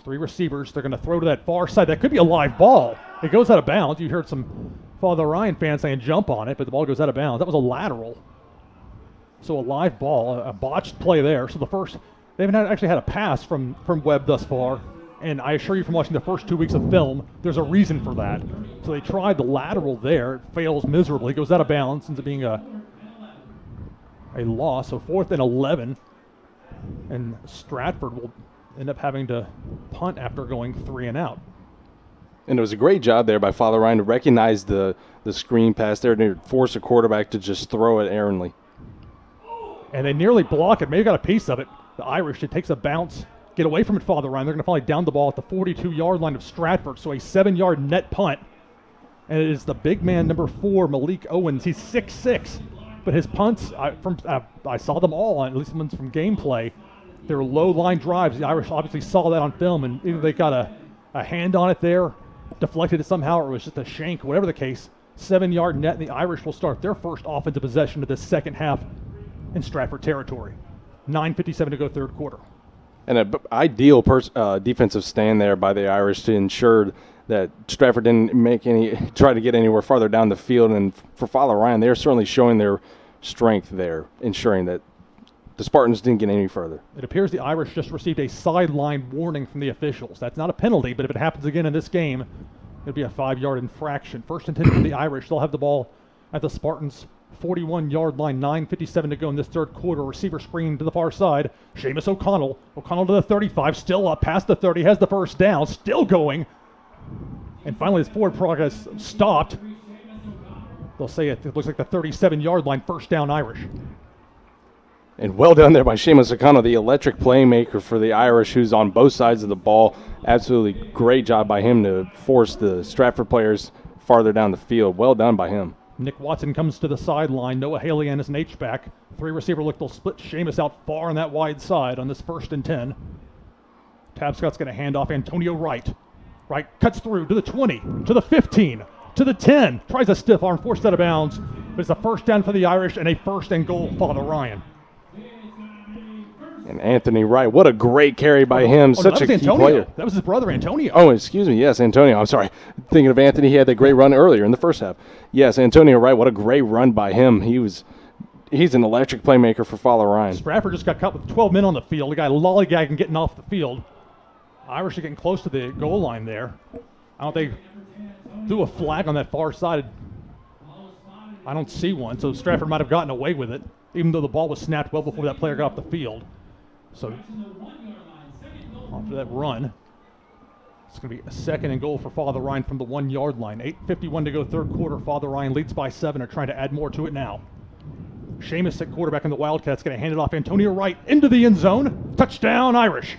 3 receivers. They're going to throw to that far side. That could be a live ball. It goes out of bounds. You heard some Father Ryan fans saying jump on it, but the ball goes out of bounds. That was a lateral. So a live ball, a botched play there. So they haven't actually had a pass from Webb thus far. And I assure you from watching the first 2 weeks of film, there's a reason for that. So they tried the lateral there. It fails miserably. It goes out of bounds, ends up being a loss. So 4th and 11. And Stratford will end up having to punt after going 3 and out. And it was a great job there by Father Ryan to recognize the screen pass there and to force a quarterback to just throw it errantly. And they nearly block it. Maybe got a piece of it. The Irish, it takes a bounce. Get away from it, Father Ryan. They're going to finally down the ball at the 42-yard line of Stratford. So a 7-yard net punt. And it is the big man, number 4, Malik Owens. He's 6'6", but his punts, I saw them all, at least ones from gameplay. They're low-line drives. The Irish obviously saw that on film, and either they got a hand on it there, deflected it somehow, or it was just a shank, whatever the case. 7-yard net, and the Irish will start their first offensive possession of the second half in Stratford territory. 9:57 to go third quarter. And an ideal defensive stand there by the Irish to ensure that Stratford didn't try to get anywhere farther down the field. And for Father Ryan, they're certainly showing their strength there, ensuring that the Spartans didn't get any further. It appears the Irish just received a sideline warning from the officials. That's not a penalty, but if it happens again in this game, it'll be a 5-yard infraction. 1st and 10 for the Irish. They'll have the ball at the Spartans' 41-yard line. 9:57 to go in this third quarter. Receiver screen to the far side. Seamus O'Connell. O'Connell to the 35. Still up past the 30. Has the first down. Still going. And finally, his forward progress stopped. They'll say it looks like the 37-yard line. First down, Irish. And well done there by Seamus O'Connell, the electric playmaker for the Irish, who's on both sides of the ball. Absolutely great job by him to force the Stratford players farther down the field. Well done by him. Nick Watson comes to the sideline. Noah Halian is an H-back. 3 receiver look. They'll split Seamus out far on that wide side on this 1st and 10. Tapscott's going to hand off Antonio Wright. Wright cuts through to the 20, to the 15, to the 10. Tries a stiff arm, forced out of bounds. But it's a first down for the Irish and a 1st and goal, Father Ryan. And Anthony Wright, what a great carry by him. Such a key player. That was his brother, Antonio. Oh, excuse me. Yes, Antonio. I'm sorry. Thinking of Anthony, he had that great run earlier in the first half. Yes, Antonio Wright, what a great run by him. He's an electric playmaker for Father Ryan. Stratford just got caught with 12 men on the field. The guy lollygagging getting off the field. Irish are getting close to the goal line there. I don't think they threw a flag on that far side. I don't see one, so Stratford might have gotten away with it, even though the ball was snapped well before that player got off the field. So after that run, it's going to be a 2nd and goal for Father Ryan from the 1-yard line. 8:51 to go third quarter. Father Ryan leads by 7. Are trying to add more to it now. Seamus at quarterback in the Wildcats, going to hand it off. Antonio Wright into the end zone. Touchdown, Irish.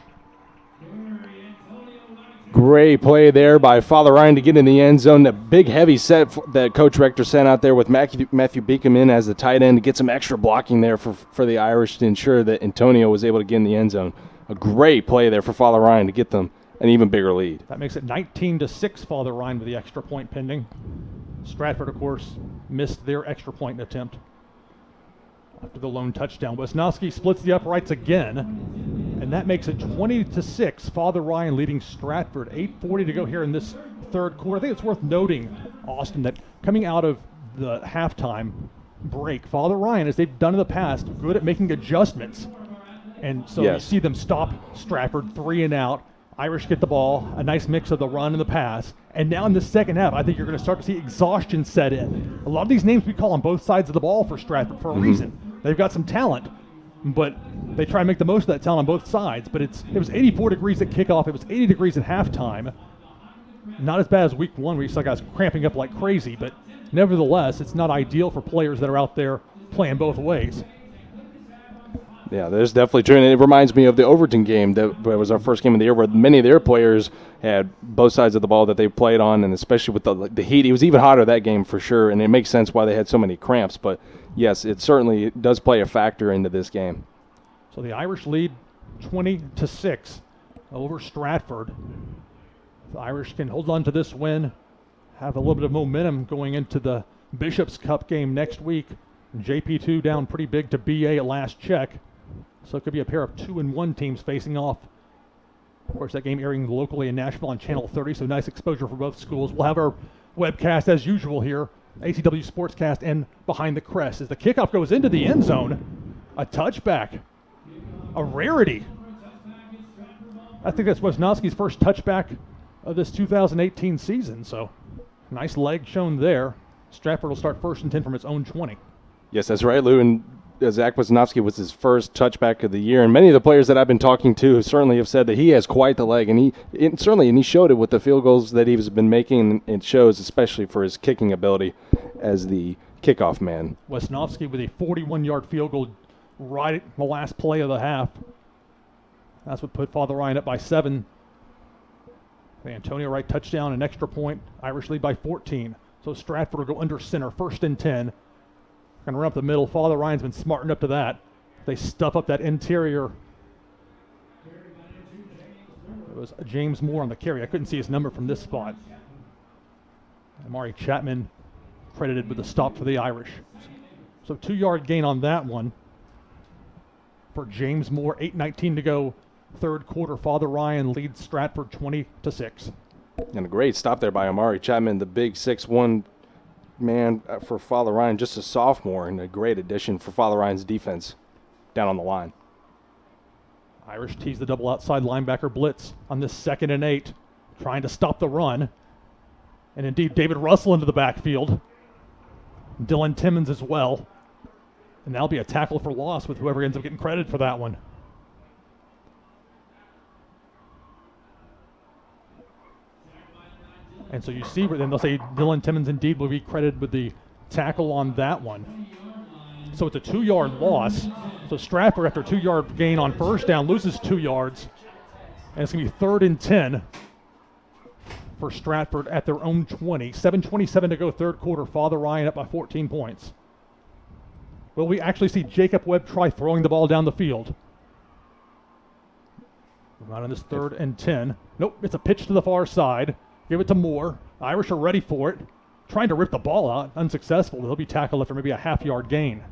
Great play there by Father Ryan to get in the end zone. The big heavy set that Coach Rector sent out there with Matthew Beacom in as the tight end to get some extra blocking there for the Irish to ensure that Antonio was able to get in the end zone. A great play there for Father Ryan to get them an even bigger lead. That makes it 19-6, Father Ryan with the extra point pending. Stratford, of course, missed their extra point attempt after the lone touchdown. Wisnowski splits the uprights again, and that makes it 20-6. Father Ryan leading Stratford. 8:40 to go here in this third quarter. I think it's worth noting, Austin, that coming out of the halftime break, Father Ryan, as they've done in the past, good at making adjustments. And so Yes. you see them stop Stratford 3 and out. Irish get the ball, a nice mix of the run and the pass. And now in the second half, I think you're going to start to see exhaustion set in. A lot of these names we call on both sides of the ball for Stratford for a reason. They've got some talent, but they try to make the most of that talent on both sides. But it was 84 degrees at kickoff. It was 80 degrees at halftime. Not as bad as week one where you saw guys cramping up like crazy, but nevertheless, it's not ideal for players that are out there playing both ways. Yeah, there's definitely true, and it reminds me of the Overton game that was our first game of the year, where many of their players had both sides of the ball that they played on, and especially with the heat, it was even hotter that game for sure, and it makes sense why they had so many cramps. But yes, it certainly does play a factor into this game. So the Irish lead 20-6 over Stratford. The Irish can hold on to this win, have a little bit of momentum going into the Bishop's Cup game next week. JP2 down pretty big to BA at last check. So it could be a pair of 2-1 teams facing off. Of course, that game airing locally in Nashville on Channel 30, so nice exposure for both schools. We'll have our webcast as usual here, ACW Sportscast and Behind the Crest. As the kickoff goes into the end zone, a touchback, a rarity. I think that's Wisnowski's first touchback of this 2018 season, so nice leg shown there. Stratford will start 1st and 10 from its own 20. Yes, that's right, Lou. And Zach Wisnowski was his first touchback of the year, and many of the players that I've been talking to certainly have said that he has quite the leg, and he showed it with the field goals that he's been making, and it shows especially for his kicking ability as the kickoff man. Wisnowski with a 41-yard field goal right at the last play of the half. That's what put Father Ryan up by 7. The Antonio Wright touchdown, an extra point. Irish lead by 14. So Stratford will go under center, 1st and 10. Going to run up the middle. Father Ryan's been smartened up to that. They stuff up that interior. It was James Moore on the carry. I couldn't see his number from this spot. Amari Chapman credited with the stop for the Irish. So 2-yard gain on that one for James Moore. 8:19 to go, third quarter. Father Ryan leads Stratford 20-6. And a great stop there by Amari Chapman, the big 6'1" man for Father Ryan, just a sophomore, and a great addition for Father Ryan's defense down on the line. Irish tease the double outside linebacker blitz on this 2nd and 8, trying to stop the run. And indeed, David Russell into the backfield. Dylan Timmons as well. And that'll be a tackle for loss with whoever ends up getting credit for that one. And so you see where then they'll say Dylan Timmons indeed will be credited with the tackle on that one. So it's a 2-yard loss. So Stratford, after a 2-yard gain on first down, loses 2 yards. And it's going to be 3rd and 10 for Stratford at their own 20. 7:27 to go, third quarter. Father Ryan up by 14 points. Will we actually see Jacob Webb try throwing the ball down the field? Not on this 3rd and 10. Nope, it's a pitch to the far side. Give it to Moore. Irish are ready for it. Trying to rip the ball out. Unsuccessful. He'll be tackled after maybe a half-yard gain.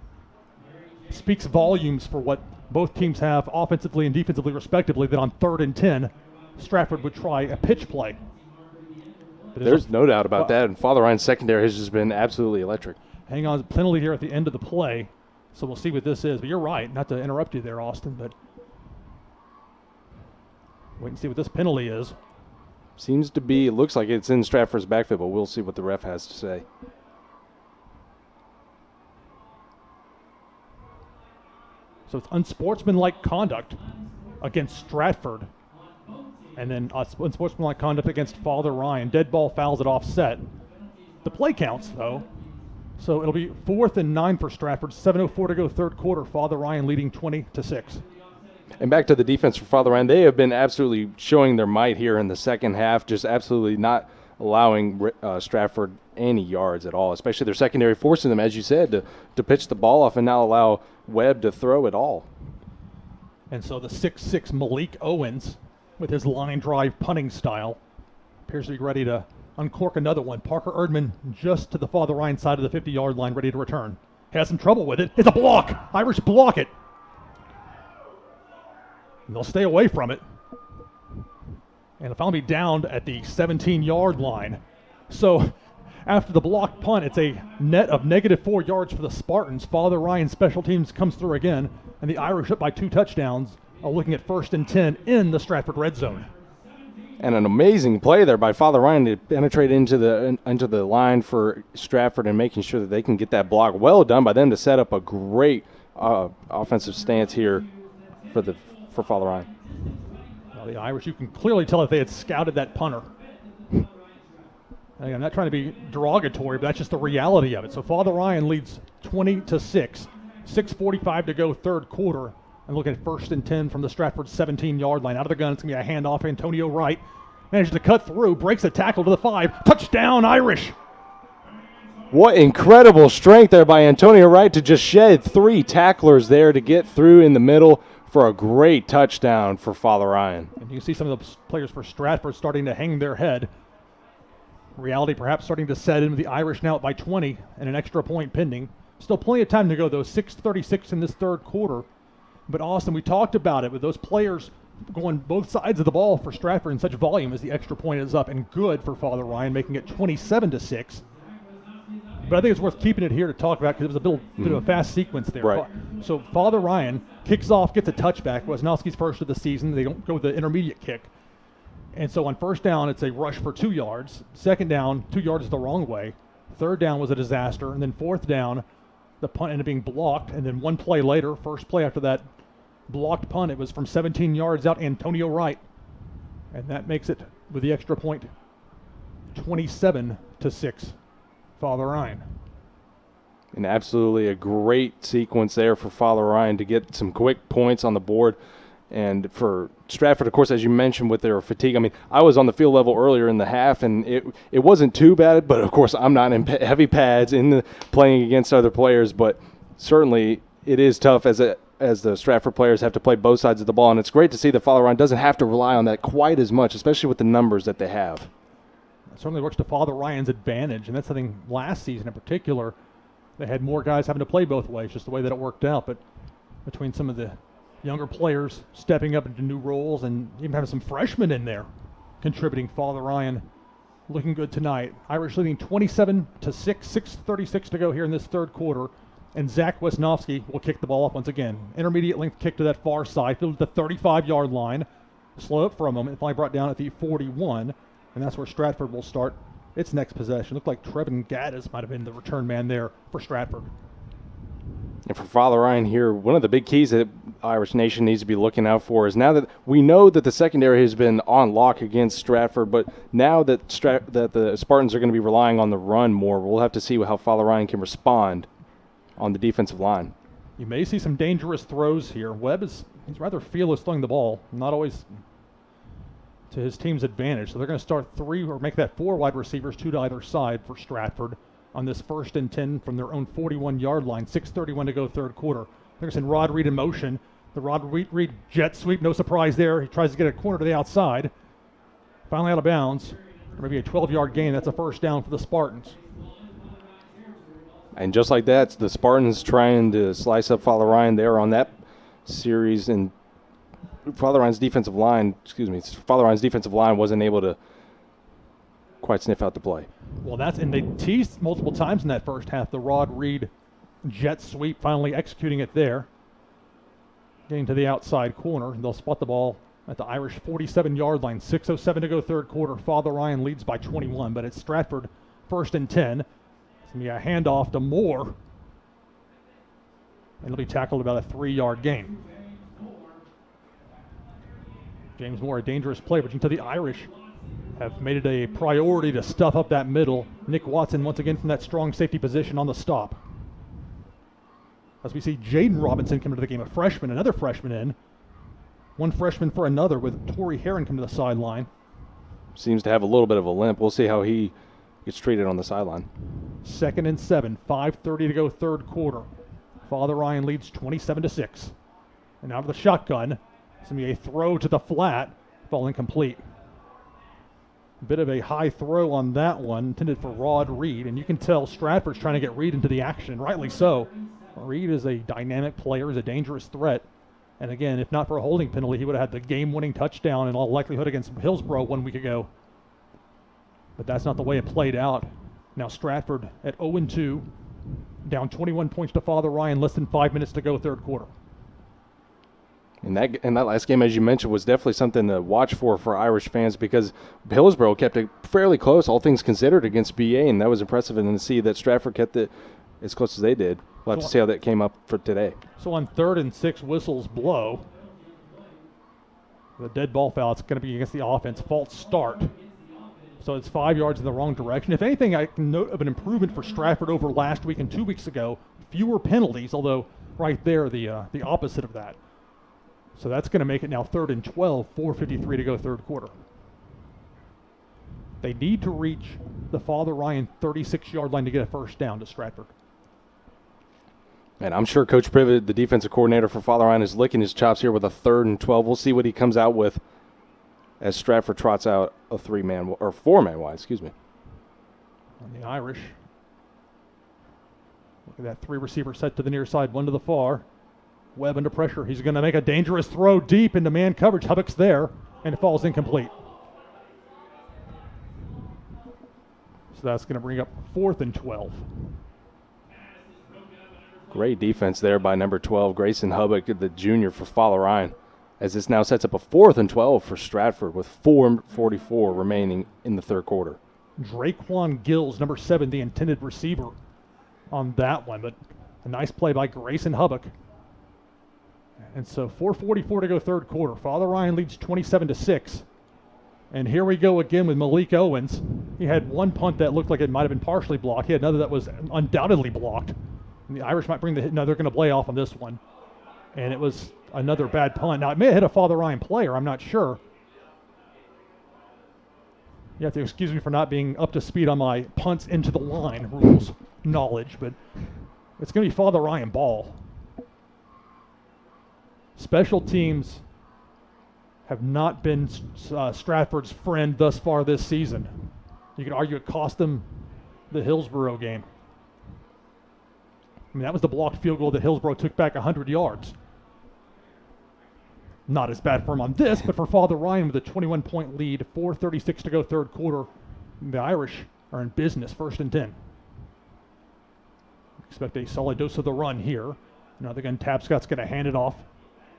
Speaks volumes for what both teams have offensively and defensively respectively, that on 3rd and 10, Stratford would try a pitch play. There's no doubt about that, and Father Ryan's secondary has just been absolutely electric. Hang on, penalty here at the end of the play, so we'll see what this is. But you're right, not to interrupt you there, Austin, but wait and see what this penalty is. Seems to be, it looks like it's in Stratford's backfield, but we'll see what the ref has to say. So it's unsportsmanlike conduct against Stratford, and then unsportsmanlike conduct against Father Ryan. Dead ball fouls at offset. The play counts, though. So it'll be 4th and 9 for Stratford. 7:04 to go, third quarter. Father Ryan leading 20-6. And back to the defense for Father Ryan, they have been absolutely showing their might here in the second half, just absolutely not allowing Stratford any yards at all, especially their secondary, forcing them, as you said, to pitch the ball off and not allow Webb to throw at all. And so the 6'6" Malik Owens, with his line drive punting style, appears to be ready to uncork another one. Parker Erdman just to the Father Ryan side of the 50-yard line, ready to return. Has some trouble with it. It's a block. Irish block it. And they'll stay away from it. And it'll finally be downed at the 17-yard line. So after the block punt, it's a net of -4 yards for the Spartans. Father Ryan special teams comes through again, and the Irish up by 2 touchdowns are looking at 1st and 10 in the Stratford red zone. And an amazing play there by Father Ryan to penetrate into the line for Stratford and making sure that they can get that block. Well done by them to set up a great offensive stance here for Father Ryan. Well, the Irish, you can clearly tell that they had scouted that punter. I'm not trying to be derogatory, but that's just the reality of it. So Father Ryan leads 20-6. 6:45 to go, third quarter. And look at 1st and 10 from the Stratford 17-yard line. Out of the gun, it's going to be a handoff. Antonio Wright manages to cut through, breaks a tackle to the 5. Touchdown, Irish. What incredible strength there by Antonio Wright to just shed 3 tacklers there to get through in the middle for a great touchdown for Father Ryan. And you can see some of the players for Stratford starting to hang their head. Reality perhaps starting to set in with the Irish now up by 20 and an extra point pending. Still plenty of time to go, though. 6:36 in this third quarter. But Austin, we talked about it with those players going both sides of the ball for Stratford in such volume as the extra point is up, and good for Father Ryan, making it 27-6. But I think it's worth keeping it here to talk about because it was a bit of a fast sequence there. Right. So Father Ryan kicks off, gets a touchback. Wisnowski's first of the season. They don't go with the intermediate kick. And so on first down, it's a rush for 2 yards. Second down, 2 yards the wrong way. Third down was a disaster. And then fourth down, the punt ended up being blocked. And then one play later, first play after that blocked punt, it was from 17 yards out, Antonio Wright. And that makes it, with the extra point, 27-6, Father Ryan. And absolutely a great sequence there for Father Ryan to get some quick points on the board. And for Stratford, of course, as you mentioned, with their fatigue, I mean, I was on the field level earlier in the half, and it wasn't too bad, but of course I'm not in heavy pads playing against other players, but certainly it is tough as the Stratford players have to play both sides of the ball, and it's great to see that Father Ryan doesn't have to rely on that quite as much, especially with the numbers that they have. It certainly works to Father Ryan's advantage, and that's something last season in particular. They had more guys having to play both ways, just the way that it worked out, but between some of the younger players stepping up into new roles and even having some freshmen in there contributing, Father Ryan looking good tonight. Irish leading 27-6, 6:36 to go here in this third quarter. And Zach Wisnowski will kick the ball off once again. Intermediate length kick to that far side, filled at the 35-yard line. Slow up for a moment, finally brought down at the 41. And that's where Stratford will start its next possession. Looked like Trevin Gaddis might have been the return man there for Stratford. And for Father Ryan here, one of the big keys that Irish Nation needs to be looking out for is now that we know that the secondary has been on lock against Stratford, but now that that the Spartans are going to be relying on the run more, we'll have to see how Father Ryan can respond on the defensive line. You may see some dangerous throws here. Webb he's rather fearless throwing the ball, not always to his team's advantage. So they're going to start 3 or make that 4 wide receivers, 2 to either side for Stratford on this 1st and 10 from their own 41-yard line. 6:31 to go, third quarter. They're going to send Rod Reed in motion. The Rod Reed jet sweep, no surprise there. He tries to get a corner to the outside. Finally out of bounds. Maybe a 12-yard gain. That's a first down for the Spartans. And just like that, the Spartans trying to slice up Father Ryan there on that series, and Father Ryan's defensive line wasn't able to quite sniff out the play. Well, and they teased multiple times in that first half. The Rod Reed jet sweep, finally executing it there. Getting to the outside corner. They'll spot the ball at the Irish 47-yard line. 6:07 to go, third quarter. Father Ryan leads by 21, but it's Stratford 1st and 10. It's going to be a handoff to Moore. And it'll be tackled about a 3-yard gain. James Moore, a dangerous play, but into the Irish have made it a priority to stuff up that middle. Nick Watson once again from that strong safety position on the stop. As we see Jaden Robinson come into the game, a freshman, another freshman in. One freshman for another with Torrey Heron come to the sideline. Seems to have a little bit of a limp. We'll see how he gets treated on the sideline. 2nd and 7, 5:30 to go, third quarter. Father Ryan leads 27-6. And out of the shotgun, it's going to be a throw to the flat, falling complete. Bit of a high throw on that one, intended for Rod Reed, and you can tell Stratford's trying to get Reed into the action, rightly so. Reed is a dynamic player, is a dangerous threat, and again, if not for a holding penalty, he would have had the game-winning touchdown in all likelihood against Hillsborough 1 week ago. But that's not the way it played out. Now Stratford at 0-2, down 21 points to Father Ryan, less than 5 minutes to go, third quarter. And that last game, as you mentioned, was definitely something to watch for Irish fans, because Hillsborough kept it fairly close, all things considered, against BA, and that was impressive. And to see that Stratford kept it as close as they did, we'll have to see how that came up for today. So on 3rd and 6, whistles blow. The dead ball foul, it's going to be against the offense. False start. So it's 5 yards in the wrong direction. If anything, I can note of an improvement for Stratford over last week and 2 weeks ago. Fewer penalties, although right there the opposite of that. So that's going to make it now 3rd and 12, 4:53 to go third quarter. They need to reach the Father Ryan 36-yard line to get a first down to Stratford. And I'm sure Coach Privet, the defensive coordinator for Father Ryan, is licking his chops here with a 3rd and 12. We'll see what he comes out with as Stratford trots out a 3-man or 4-man wide, excuse me. On the Irish. Look at that 3-receiver set to the near side, 1 to the far. Webb under pressure. He's going to make a dangerous throw deep into man coverage. Hubbock's there, and it falls incomplete. So that's going to bring up 4th and 12. Great defense there by number 12, Grayson Hubbock, the junior for Father Ryan, as this now sets up a 4th and 12 for Stratford with 4:44 remaining in the third quarter. Draquan Gills, number 7, the intended receiver on that one, but a nice play by Grayson Hubbock. And so 4:44 to go third quarter. Father Ryan leads 27-6. And here we go again with Malik Owens. He had one punt that looked like it might have been partially blocked. He had another that was undoubtedly blocked. And the Irish might bring the hit. No, they're going to play off on this one. And it was another bad punt. Now, it may have hit a Father Ryan player. I'm not sure. You have to excuse me for not being up to speed on my punts into the line rules knowledge, but it's going to be Father Ryan ball. Special teams have not been Stratford's friend thus far this season. You could argue it cost them the Hillsborough game. I mean, that was the blocked field goal that Hillsborough took back 100 yards. Not as bad for him on this, but for Father Ryan with a 21-point lead, 4:36 to go third quarter, the Irish are in business, 1st and 10. Expect a solid dose of the run here. Now again, Tabscott's going to hand it off.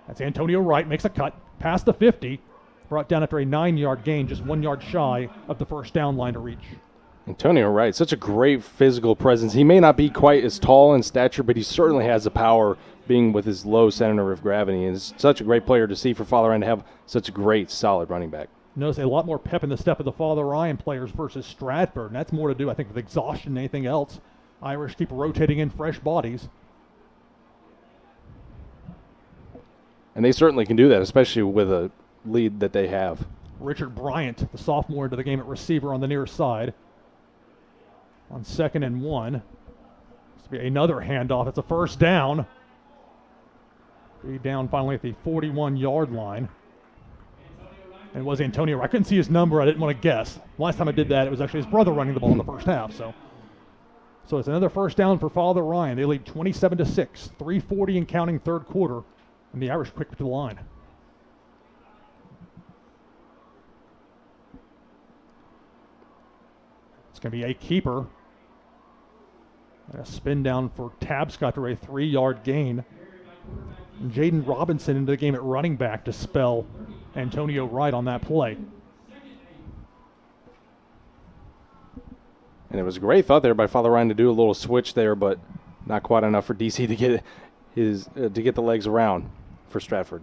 That's Antonio Wright, makes a cut, past the 50, brought down after a 9-yard gain, just 1 yard shy of the first down line to reach. Antonio Wright, such a great physical presence. He may not be quite as tall in stature, but he certainly has the power, being with his low center of gravity. And it's such a great player to see for Father Ryan to have such a great, solid running back. Notice a lot more pep in the step of the Father Ryan players versus Stratford, and that's more to do, I think, with exhaustion than anything else. Irish keep rotating in fresh bodies. And they certainly can do that, especially with a lead that they have. Richard Bryant, the sophomore, into the game at receiver on the near side. On 2nd and 1. This will be another handoff. It's a first down. Be down finally at the 41-yard line. And it was Antonio. I couldn't see his number. I didn't want to guess. Last time I did that, it was actually his brother running the ball in the first half. So it's another first down for Father Ryan. They lead 27-6. 3:40 and counting third quarter. And the Irish quick to the line. It's going to be a keeper. And a spin down for Tabscott for a 3-yard gain. And Jaden Robinson into the game at running back to spell Antonio Wright on that play. And it was a great thought there by Father Ryan to do a little switch there, but not quite enough for DC to get the legs around for Stratford.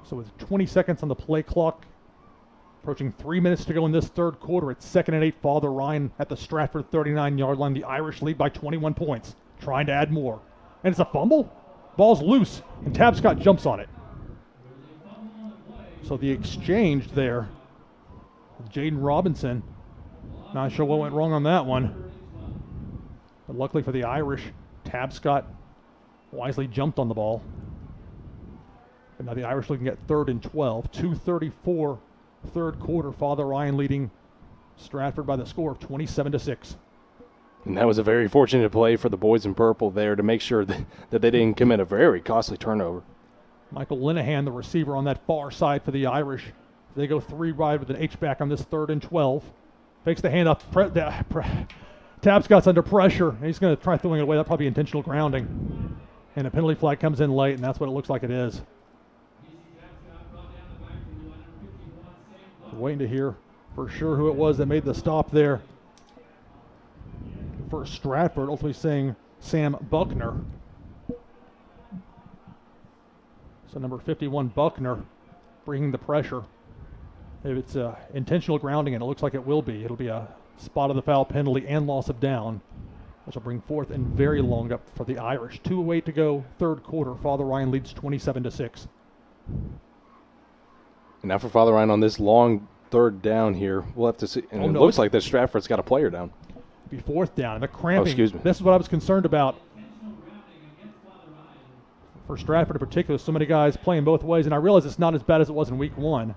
So with 20 seconds on the play clock, approaching 3 minutes to go in this third quarter, it's 2nd and 8. Father Ryan at the Stratford 39-yard line. The Irish lead by 21 points, trying to add more. And it's a fumble. Ball's loose, and Tabscott jumps on it. So the exchange there, Jaden Robinson. Not sure what went wrong on that one. But luckily for the Irish, Tabscott wisely jumped on the ball. But now the Irish looking at 3rd and 12. 2:34 third quarter. Father Ryan leading Stratford by the score of 27-6. And that was a very fortunate play for the boys in purple there to make sure that they didn't commit a very costly turnover. Michael Linehan, the receiver on that far side for the Irish. They go 3 wide with an H-back on this 3rd and 12. Fakes the handoff. Tabscott's under pressure. And he's going to try throwing it away. That'll probably be intentional grounding. And a penalty flag comes in late, and that's what it looks like it is. We're waiting to hear for sure who it was that made the stop there. For Stratford, ultimately saying Sam Buckner. So number 51, Buckner, bringing the pressure. If it's intentional grounding, and it looks like it will be, it'll be a spot of the foul penalty and loss of down, which will bring 4th and very long up for the Irish. 2:08 to go, third quarter. Father Ryan leads 27-6. And now for Father Ryan on this long third down here. We'll have to see. And it looks like that Stratford's got a player down. Be 4th down. And the cramping. Excuse me. This is what I was concerned about for Stratford in particular. So many guys playing both ways. And I realize it's not as bad as it was in week 1.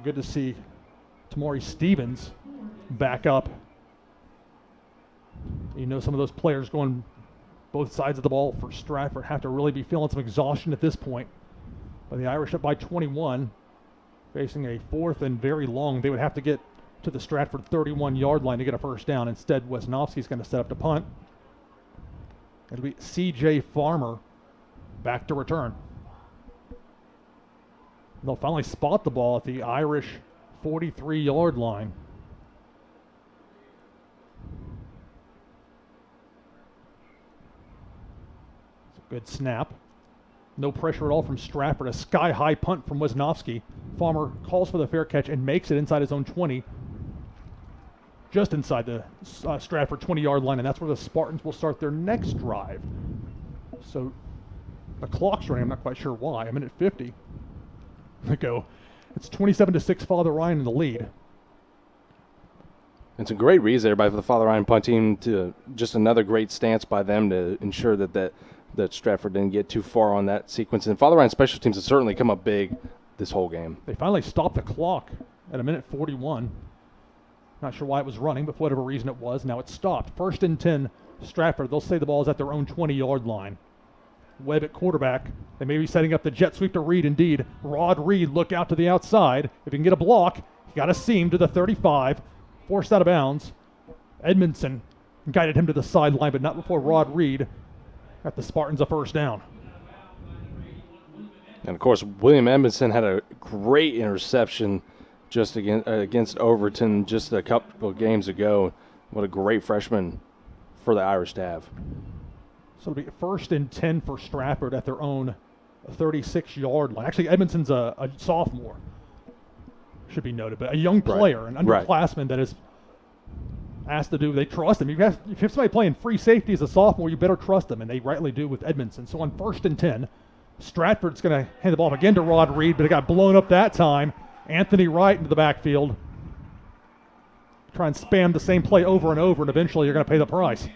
Good to see Tamari Stevens back up. You know, some of those players going both sides of the ball for Stratford have to really be feeling some exhaustion at this point. But the Irish up by 21, facing a 4th and very long. They would have to get to the Stratford 31-yard line to get a first down. Instead, Wesnowski's going to set up to punt. It'll be C.J. Farmer back to return. They'll finally spot the ball at the Irish 43-yard line. It's a good snap. No pressure at all from Stratford. A sky-high punt from Wesnowski. Farmer calls for the fair catch and makes it inside his own 20. Just inside the Stratford 20-yard line, and that's where the Spartans will start their next drive. So the clock's running. I'm not quite sure why. A minute 50 to go. It's 27-6, Father Ryan in the lead. It's a great read there by the Father Ryan punt team. To just another great stance by them to ensure that Stratford didn't get too far on that sequence. And Father Ryan special teams have certainly come up big this whole game. They finally stopped the clock at a minute 41. Not sure why it was running, but for whatever reason it was. Now it's stopped. 1st and 10, Stratford. They'll say the ball is at their own 20-yard line. Webb at quarterback. They may be setting up the jet sweep to Reed. Indeed, Rod Reed, look out to the outside. If he can get a block, he got a seam to the 35. Forced out of bounds. Edmondson guided him to the sideline, but not before Rod Reed got the Spartans a first down. And, of course, William Edmondson had a great interception just against Overton just a couple of games ago. What a great freshman for the Irish to have. So it'll be 1st and 10 for Stratford at their own 36-yard line. Actually, Edmondson's a sophomore, should be noted, but a young player, an underclassman that is asked to do. They trust him. If you have somebody playing free safety as a sophomore, you better trust them, and they rightly do with Edmondson. So on 1st and 10, Stratford's going to hand the ball off again to Rod Reed, but it got blown up that time. Anthony Wright into the backfield. Try and spam the same play over and over, and eventually you're going to pay the price.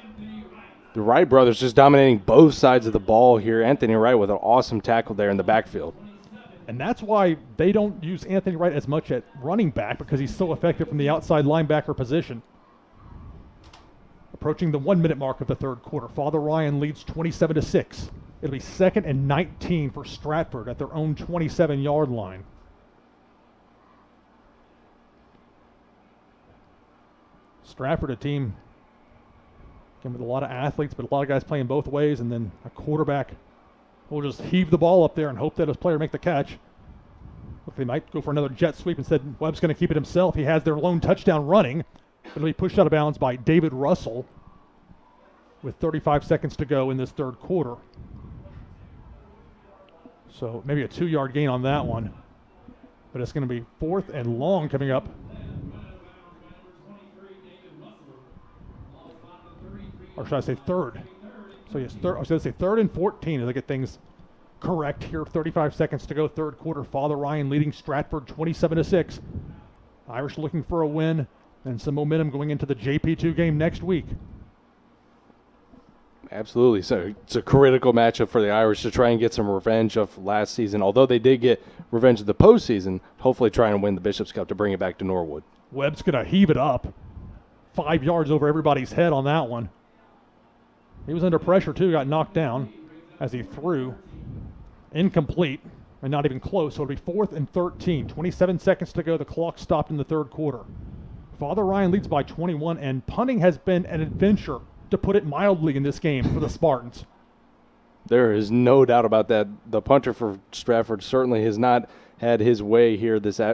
The Wright brothers just dominating both sides of the ball here. Anthony Wright with an awesome tackle there in the backfield. And that's why they don't use Anthony Wright as much at running back, because he's so effective from the outside linebacker position. Approaching the 1-minute mark of the third quarter. Father Ryan leads 27-6. It'll be 2nd and 19 for Stratford at their own 27-yard line. Stratford, a team with a lot of athletes, but a lot of guys playing both ways, and then a quarterback will just heave the ball up there and hope that his player make the catch. Look, they might go for another jet sweep. Instead, Webb's going to keep it himself. He has their lone touchdown running. It'll be pushed out of bounds by David Russell with 35 seconds to go in this third quarter. So maybe a 2-yard gain on that one. But it's going to be 4th and long coming up. Or should I say 3rd? So yes, I was going to say 3rd and 14 as I get things correct here. 35 seconds to go, third quarter. Father Ryan leading Stratford 27-6. Irish looking for a win and some momentum going into the JP2 game next week. Absolutely. So it's a critical matchup for the Irish to try and get some revenge of last season. Although they did get revenge of the postseason, hopefully try and win the Bishop's Cup to bring it back to Norwood. Webb's going to heave it up. 5 yards over everybody's head on that one. He was under pressure, too, got knocked down as he threw. Incomplete, and not even close. So it'll be 4th and 13. 27 seconds to go. The clock stopped in the third quarter. Father Ryan leads by 21, and punting has been an adventure, to put it mildly, in this game for the Spartans. There is no doubt about that. The punter for Stratford certainly has not had his way here this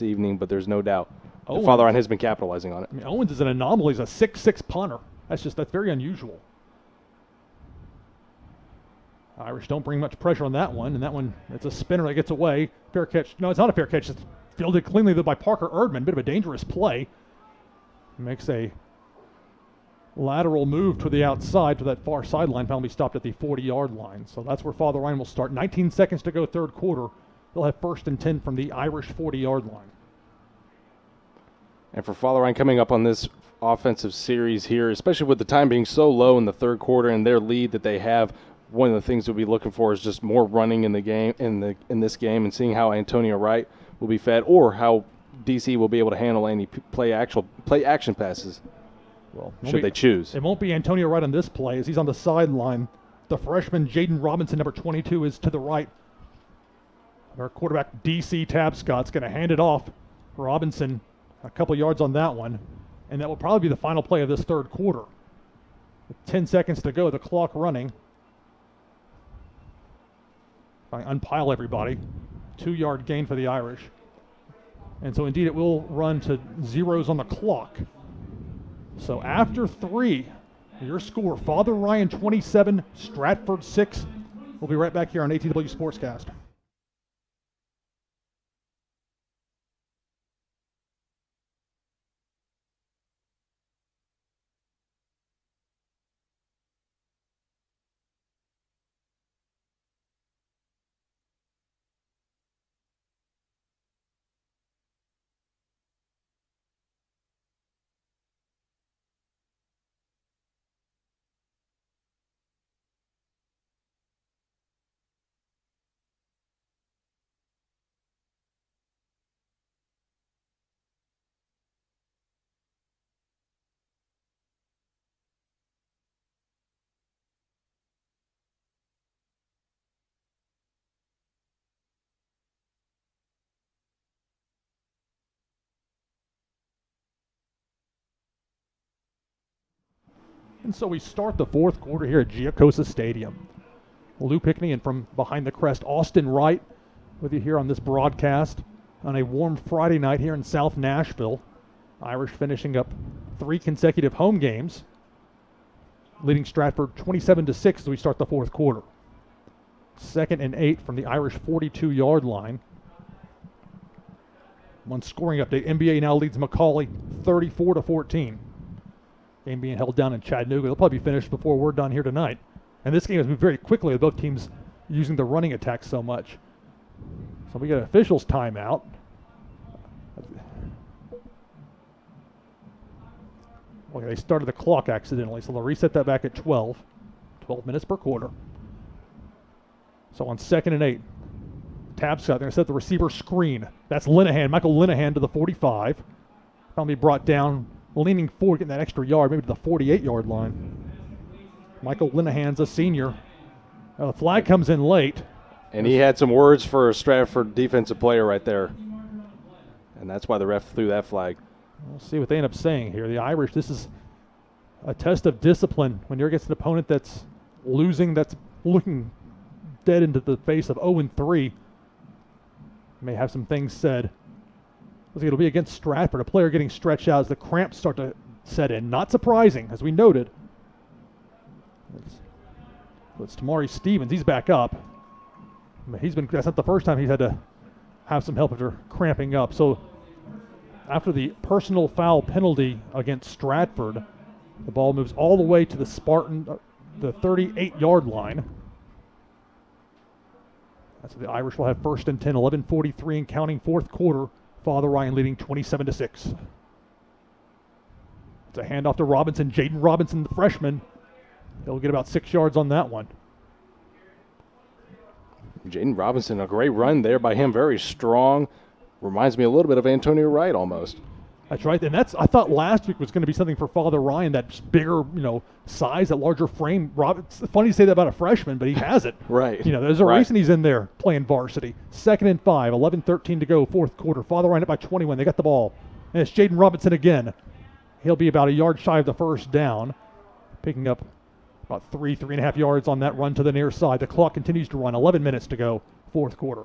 evening, but there's no doubt. Father Ryan has been capitalizing on it. I mean, Owens is an anomaly. He's a 6'6" punter. That's very unusual. Irish don't bring much pressure on that one, and that one, it's a spinner that gets away. Fair catch. No, it's not a fair catch. It's fielded cleanly though by Parker Erdman. Bit of a dangerous play. Makes a lateral move to the outside to that far sideline. Finally stopped at the 40-yard line. So that's where Father Ryan will start. 19 seconds to go, third quarter. They'll have 1st and 10 from the Irish 40-yard line. And for Father Ryan coming up on this offensive series here, especially with the time being so low in the third quarter and their lead that they have, one of the things we'll be looking for is just more running in the game in this game, and seeing how Antonio Wright will be fed, or how DC will be able to handle any play action passes. Well, should they choose. It won't be Antonio Wright on this play as he's on the sideline. The freshman Jaden Robinson, number 22, is to the right. Our quarterback DC Tabscott's going to hand it off. Robinson a couple yards on that one, and that will probably be the final play of this third quarter. With 10 seconds to go, the clock running. I unpile everybody. 2-yard gain for the Irish. And so indeed it will run to zeros on the clock. So after 3, your score, Father Ryan 27, Stratford 6. We'll be right back here on ATW Sportscast. And so we start the fourth quarter here at Giacosa Stadium. Lou Pickney, and from behind the crest, Austin Wright with you here on this broadcast on a warm Friday night here in South Nashville. Irish finishing up 3 consecutive home games, leading Stratford 27-6 as we start the fourth quarter. 2nd and 8 from the Irish 42-yard line. One scoring update. NBA now leads Macaulay 34-14. Game being held down in Chattanooga. They'll probably be finished before we're done here tonight. And this game has moved very quickly with both teams using the running attack so much. So we got an officials timeout. Okay, they started the clock accidentally, so they'll reset that back at 12. 12 minutes per quarter. So on 2nd and 8, Tabscott, they're going to set the receiver screen. That's Linehan, Michael Linehan to the 45. Finally brought down, leaning forward, getting that extra yard, maybe to the 48-yard line. Michael Linehan's a senior. The flag comes in late. And he had some words for a Stratford defensive player right there. And that's why the ref threw that flag. We'll see what they end up saying here. The Irish, this is a test of discipline when you're against an opponent that's losing, that's looking dead into the face of 0-3. May have some things said. It'll be against Stratford, a player getting stretched out as the cramps start to set in. Not surprising, as we noted. It's Tamari Stevens. He's back up. That's not the first time he's had to have some help after cramping up. So after the personal foul penalty against Stratford, the ball moves all the way to the Spartan, the 38-yard line. That's the Irish will have 1st and 10, 11:43 and counting, fourth quarter. Father Ryan leading 27-6. It's a handoff to Robinson. Jaden Robinson, the freshman. He'll get about 6 yards on that one. Jaden Robinson, a great run there by him. Very strong. Reminds me a little bit of Antonio Wright almost. That's right. And I thought last week was going to be something for Father Ryan, that bigger, size, that larger frame. It's funny to say that about a freshman, but he has it. Right. There's a reason he's in there playing varsity. 2nd and 5, 11:13 to go, fourth quarter. Father Ryan up by 21. They got the ball. And it's Jaden Robinson again. He'll be about a yard shy of the first down, picking up about 3.5 yards on that run to the near side. The clock continues to run. 11 minutes to go, fourth quarter.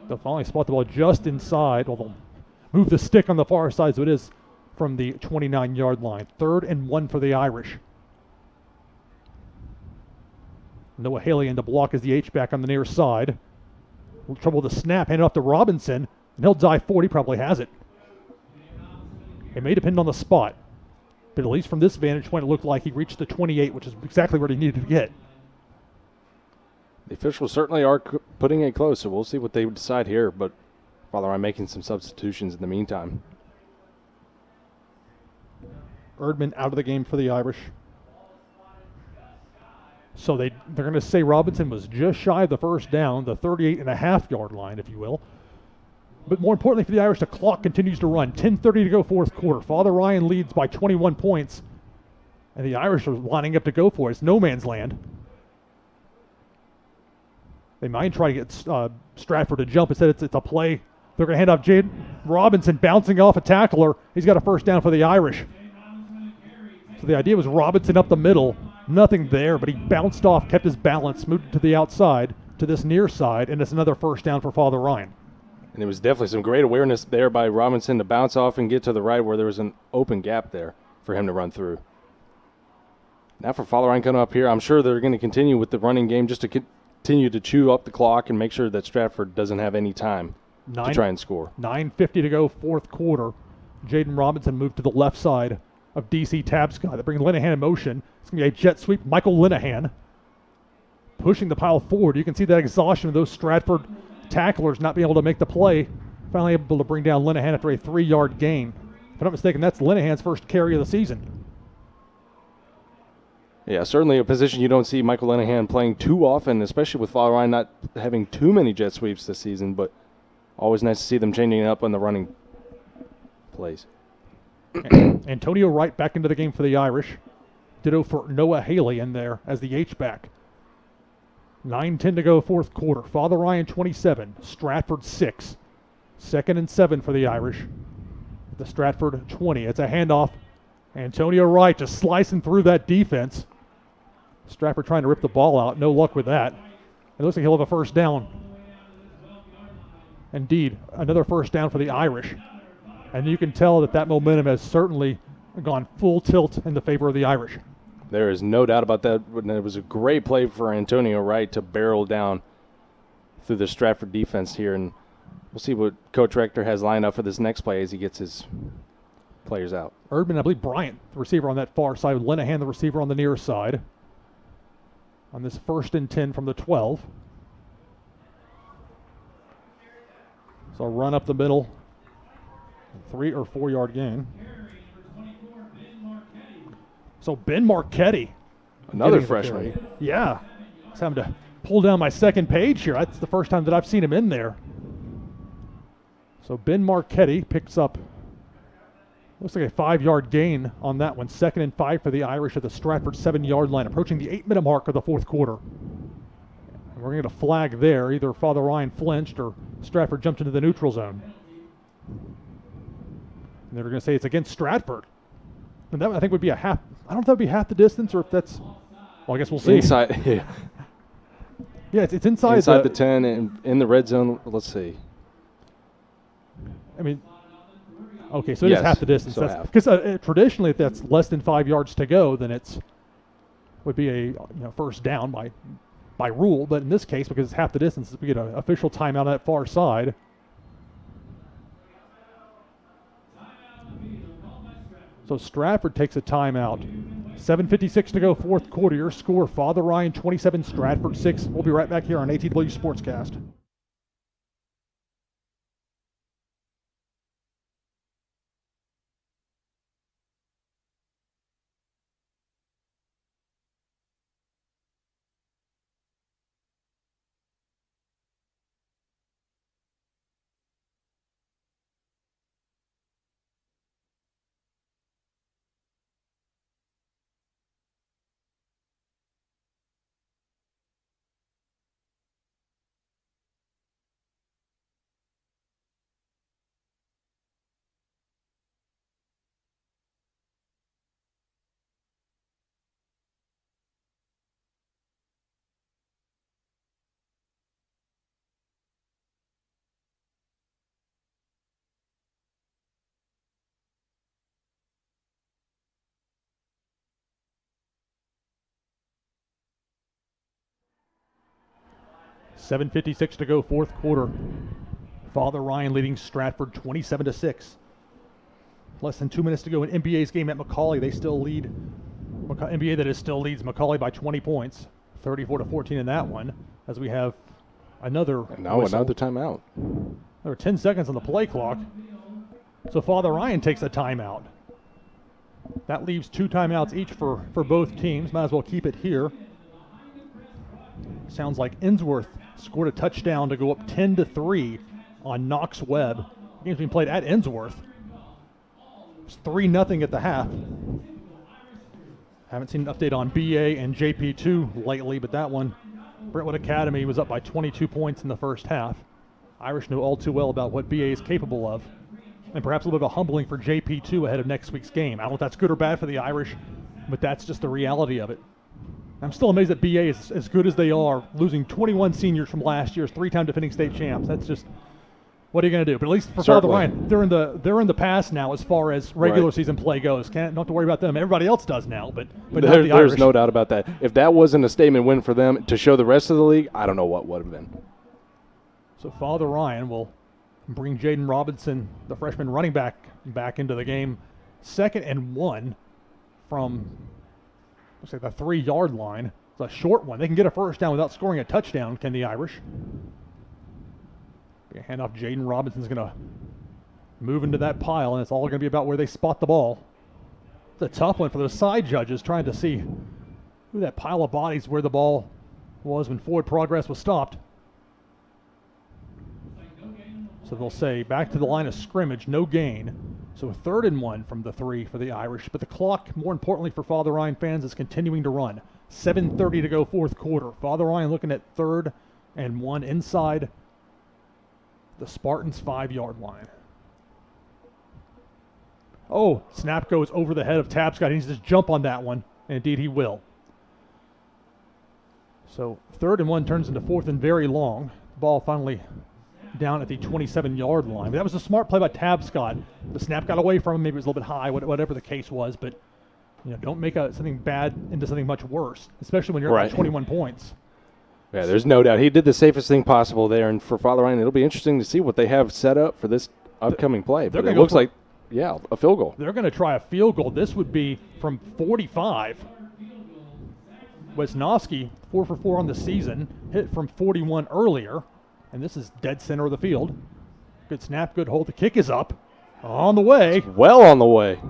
They'll finally spot the ball just inside. Well, they'll move the stick on the far side, so it is from the 29-yard line. 3rd and 1 for the Irish. Noah Haley in to block as the H-back on the near side. Trouble with the snap, handed off to Robinson, and he'll dive forward. He probably has it. It may depend on the spot, but at least from this vantage point, it looked like he reached the 28, which is exactly where he needed to get. The officials certainly are putting it close, so we'll see what they decide here, but Father Ryan making some substitutions in the meantime. Erdman out of the game for the Irish. So they're going to say Robinson was just shy of the first down, the 38.5-yard line, if you will. But more importantly for the Irish, the clock continues to run. 10:30 to go, fourth quarter. Father Ryan leads by 21 points, and the Irish are lining up to go for it. It's no man's land. They might try to get Stratford to jump. Instead, it's a play. They're going to hand off Jade Robinson, bouncing off a tackler. He's got a first down for the Irish. So the idea was Robinson up the middle. Nothing there, but he bounced off, kept his balance, moved it to the outside, to this near side, and it's another first down for Father Ryan. And there was definitely some great awareness there by Robinson to bounce off and get to the right where there was an open gap there for him to run through. Now for Father Ryan coming up here, I'm sure they're going to continue with the running game just to continue to chew up the clock and make sure that Stratford doesn't have any time to try and score. 9:50 to go, fourth quarter. Jaden Robinson moved to the left side of DC Tabscott. They bring Linehan in motion. It's going to be a jet sweep. Michael Linehan pushing the pile forward. You can see that exhaustion of those Stratford tacklers not being able to make the play. Finally able to bring down Linehan after a 3-yard gain. If I'm not mistaken, that's Linehan's first carry of the season. Yeah, certainly a position you don't see Michael Linehan playing too often, especially with Father Ryan not having too many jet sweeps this season, but always nice to see them changing it up on the running plays. Antonio Wright back into the game for the Irish. Ditto for Noah Haley in there as the H-back. 9:10 to go, fourth quarter. Father Ryan 27, Stratford 6. 2nd and 7 for the Irish. The Stratford 20. It's a handoff. Antonio Wright just slicing through that defense. Stratford trying to rip the ball out. No luck with that. It looks like he'll have a first down. Indeed, another first down for the Irish. And you can tell that momentum has certainly gone full tilt in the favor of the Irish. There is no doubt about that. It was a great play for Antonio Wright to barrel down through the Stratford defense here. And we'll see what Coach Rector has lined up for this next play as he gets his players out. Erdman, I believe Bryant, the receiver on that far side. Linehan, the receiver on the near side. On this 1st and 10 from the 12. So a run up the middle. 3 or 4 yard gain. So Ben Marchetti. Another freshman. Yeah. I was having to pull down my second page here. That's the first time that I've seen him in there. So Ben Marchetti picks up, looks like a 5-yard gain on that one. 2nd and 5 for the Irish at the Stratford 7-yard line, approaching the 8-minute mark of the fourth quarter. And we're going to get a flag there. Either Father Ryan flinched or Stratford jumped into the neutral zone. And they're going to say it's against Stratford. And that, I think, would be a half. I don't know if that would be half the distance or if that's. Well, I guess we'll see. Inside, yeah. Yeah, it's inside the 10 and in the red zone. Let's see. I mean, okay, so it is half the distance. Because traditionally, if that's less than 5 yards to go, then it's would be a first down by rule. But in this case, because it's half the distance, we get an official timeout on that far side. So Stratford takes a timeout. 7:56 to go, fourth quarter. Your score, Father Ryan 27, Stratford 6. We'll be right back here on ATW Sportscast. 7:56 to go, fourth quarter. Father Ryan leading Stratford 27-6. Less than 2 minutes to go in NBA's game at Macaulay. They still lead. NBA that is still leads Macaulay by 20 points, 34-14 in that one. As we have another. And now whistle. another timeout. There are 10 seconds on the play clock. So Father Ryan takes a timeout. That leaves 2 timeouts each for both teams. Might as well keep it here. Sounds like Innsworth scored a touchdown to go up 10-3 on Knox Webb. The game's being played at Innsworth. It's 3-0 at the half. Haven't seen an update on BA and JP2 lately, but that one, Brentwood Academy was up by 22 points in the first half. Irish know all too well about what BA is capable of, and perhaps a little bit of a humbling for JP2 ahead of next week's game. I don't know if that's good or bad for the Irish, but that's just the reality of it. I'm still amazed that BA is as good as they are, losing 21 seniors from last year's 3-time defending state champs. That's just, what are you going to do? But at least for Father Ryan, they're in the past now as far as regular season play goes. Don't have to worry about them. Everybody else does now, but not the Irish. There's no doubt about that. If that wasn't a statement win for them to show the rest of the league, I don't know what would have been. So Father Ryan will bring Jaden Robinson, the freshman running back into the game. 2nd and 1 from, looks like the 3-yard line. It's a short one. They can get a first down without scoring a touchdown, can the Irish? A handoff. Jaden Robinson's going to move into that pile, and it's all going to be about where they spot the ball. It's a tough one for those side judges trying to see who that pile of bodies where the ball was when forward progress was stopped. So they'll say back to the line of scrimmage, no gain. So 3rd and 1 from the 3 for the Irish. But the clock, more importantly for Father Ryan fans, is continuing to run. 7:30 to go, fourth quarter. Father Ryan looking at 3rd and 1 inside the Spartans' 5-yard line. Oh, snap goes over the head of Tapscott. He needs to just jump on that one. And indeed he will. So 3rd and 1 turns into 4th and very long. The ball finally down at the 27-yard line. But that was a smart play by Tapscott. The snap got away from him. Maybe it was a little bit high, whatever the case was. But don't make something bad into something much worse, especially when you're at 21 points. Yeah, there's no doubt. He did the safest thing possible there. And for Father Ryan, it'll be interesting to see what they have set up for this upcoming play. But it looks like, a field goal. They're going to try a field goal. This would be from 45. Wisnowski, 4 for 4 on the season, hit from 41 earlier. And this is dead center of the field. Good snap, good hold. The kick is up. On the way. Well on the way.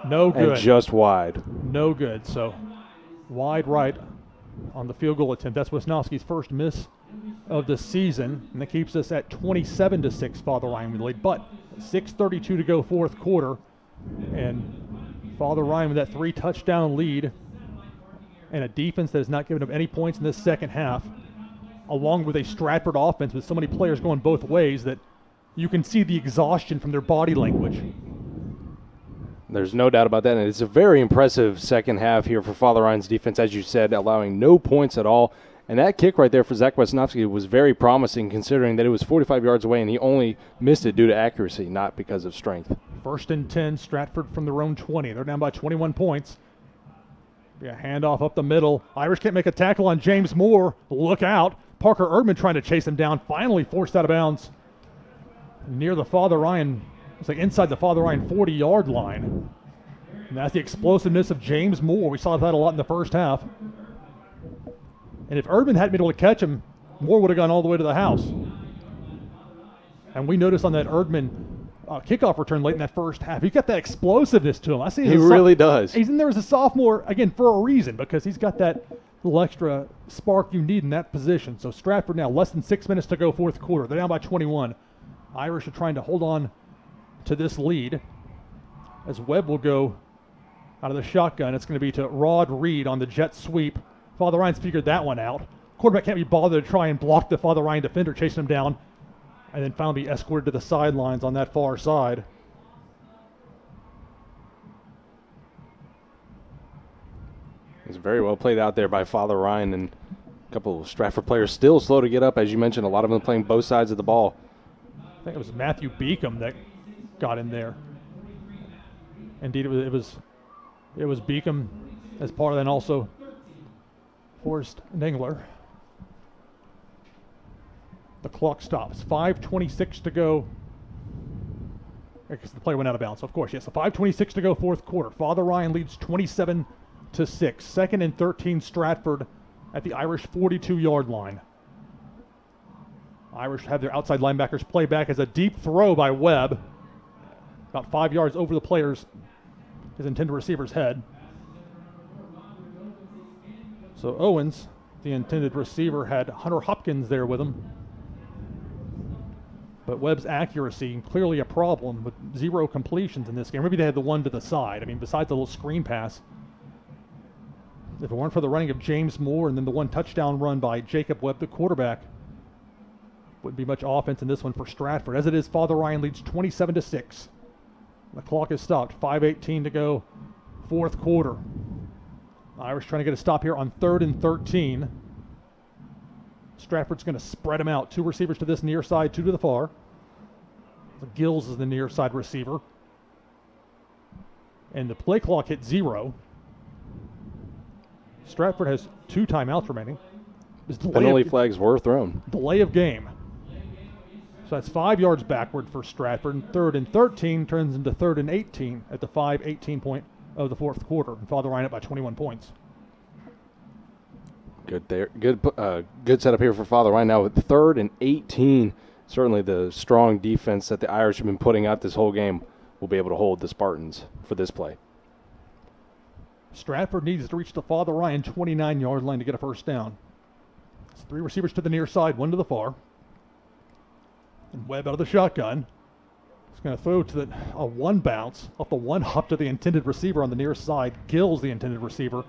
No good. And just wide. No good. So wide right on the field goal attempt. That's Wisnowski's first miss of the season. And that keeps us at 27-6, Father Ryan with the lead. But 6:32 to go, fourth quarter. And Father Ryan with that 3-touchdown lead. And a defense that has not given up any points in this second half, along with a Stratford offense with so many players going both ways that you can see the exhaustion from their body language. There's no doubt about that, and it's a very impressive second half here for Father Ryan's defense, as you said, allowing no points at all. And that kick right there for Zach Wisnowski was very promising, considering that it was 45 yards away, and he only missed it due to accuracy, not because of strength. 1st and 10, Stratford from their own 20. They're down by 21 points. Be a handoff up the middle. Irish can't make a tackle on James Moore. Look out. Parker Erdman trying to chase him down, finally forced out of bounds near the Father Ryan. It's like inside the Father Ryan 40-yard line. And that's the explosiveness of James Moore. We saw that a lot in the first half. And if Erdman hadn't been able to catch him, Moore would have gone all the way to the house. And we noticed on that Erdman kickoff return late in that first half, he's got that explosiveness to him. I see. He really does. He's in there as a sophomore, again, for a reason, because he's got that little extra spark you need in that position. So Stratford now less than 6 minutes to go, fourth quarter. They're down by 21. Irish are trying to hold on to this lead as Webb will go out of the shotgun. It's going to be to Rod Reed on the jet sweep. Father Ryan's figured that one out. Quarterback can't be bothered to try and block the Father Ryan defender, chasing him down, and then finally be escorted to the sidelines on that far side. It's very well played out there by Father Ryan, and a couple of Stratford players still slow to get up. As you mentioned, a lot of them playing both sides of the ball. I think it was Matthew Beacom that got in there. Indeed, it was Beacom as part of that, and also Forrest Ningler. The clock stops. 5:26 to go. Because the play went out of bounds. So of course, yes. So 5:26 to go, fourth quarter. Father Ryan leads 27-6. 2nd and 13, Stratford at the Irish 42-yard line. Irish have their outside linebackers play back as a deep throw by Webb, about 5 yards over the player's, his intended receiver's head. So Owens, the intended receiver, had Hunter Hopkins there with him. But Webb's accuracy, clearly a problem with 0 completions in this game. Maybe they had the one to the side. I mean, besides the little screen pass. If it weren't for the running of James Moore and then the one touchdown run by Jacob Webb, the quarterback, wouldn't be much offense in this one for Stratford. As it is, Father Ryan leads 27-6. The clock is stopped. 5:18 to go, fourth quarter. Irish trying to get a stop here on 3rd and 13. Stratford's going to spread them out. 2 receivers to this near side, 2 to the far. So Gills is the near side receiver. And the play clock hit 0. Stratford has 2 timeouts remaining. Penalty flags were thrown. Delay of game. So that's 5 yards backward for Stratford. And 3rd and 13 turns into 3rd and 18 at the 5:18 point of the fourth quarter. And Father Ryan up by 21 points. Good there. Good setup here for Father Ryan now with 3rd and 18. Certainly the strong defense that the Irish have been putting out this whole game will be able to hold the Spartans for this play. Stratford needs to reach the Father Ryan 29-yard line to get a first down. It's 3 receivers to the near side, 1 to the far. And Webb out of the shotgun. He's going to throw to a 1 bounce off the 1 hop to the intended receiver on the near side. Gills, the intended receiver.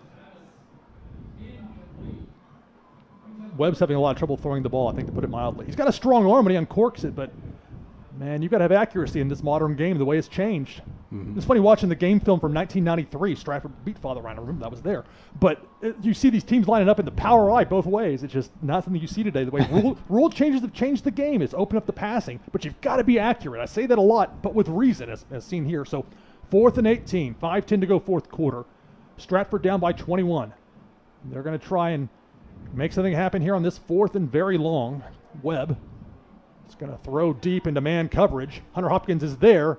Webb's having a lot of trouble throwing the ball, I think, to put it mildly. He's got a strong arm when he uncorks it, but, man, you've got to have accuracy in this modern game, the way it's changed. Mm-hmm. It's funny watching the game film from 1993. Stratford beat Father Ryan. I remember that was there. But you see these teams lining up in the power eye both ways. It's just not something you see today. The way rule changes have changed the game. It's opened up the passing, but you've got to be accurate. I say that a lot, but with reason, as seen here. So 4th and 18, 5:10 to go, fourth quarter. Stratford down by 21. They're going to try and make something happen here on this 4th and very long. Webb is going to throw deep into man coverage. Hunter Hopkins is there,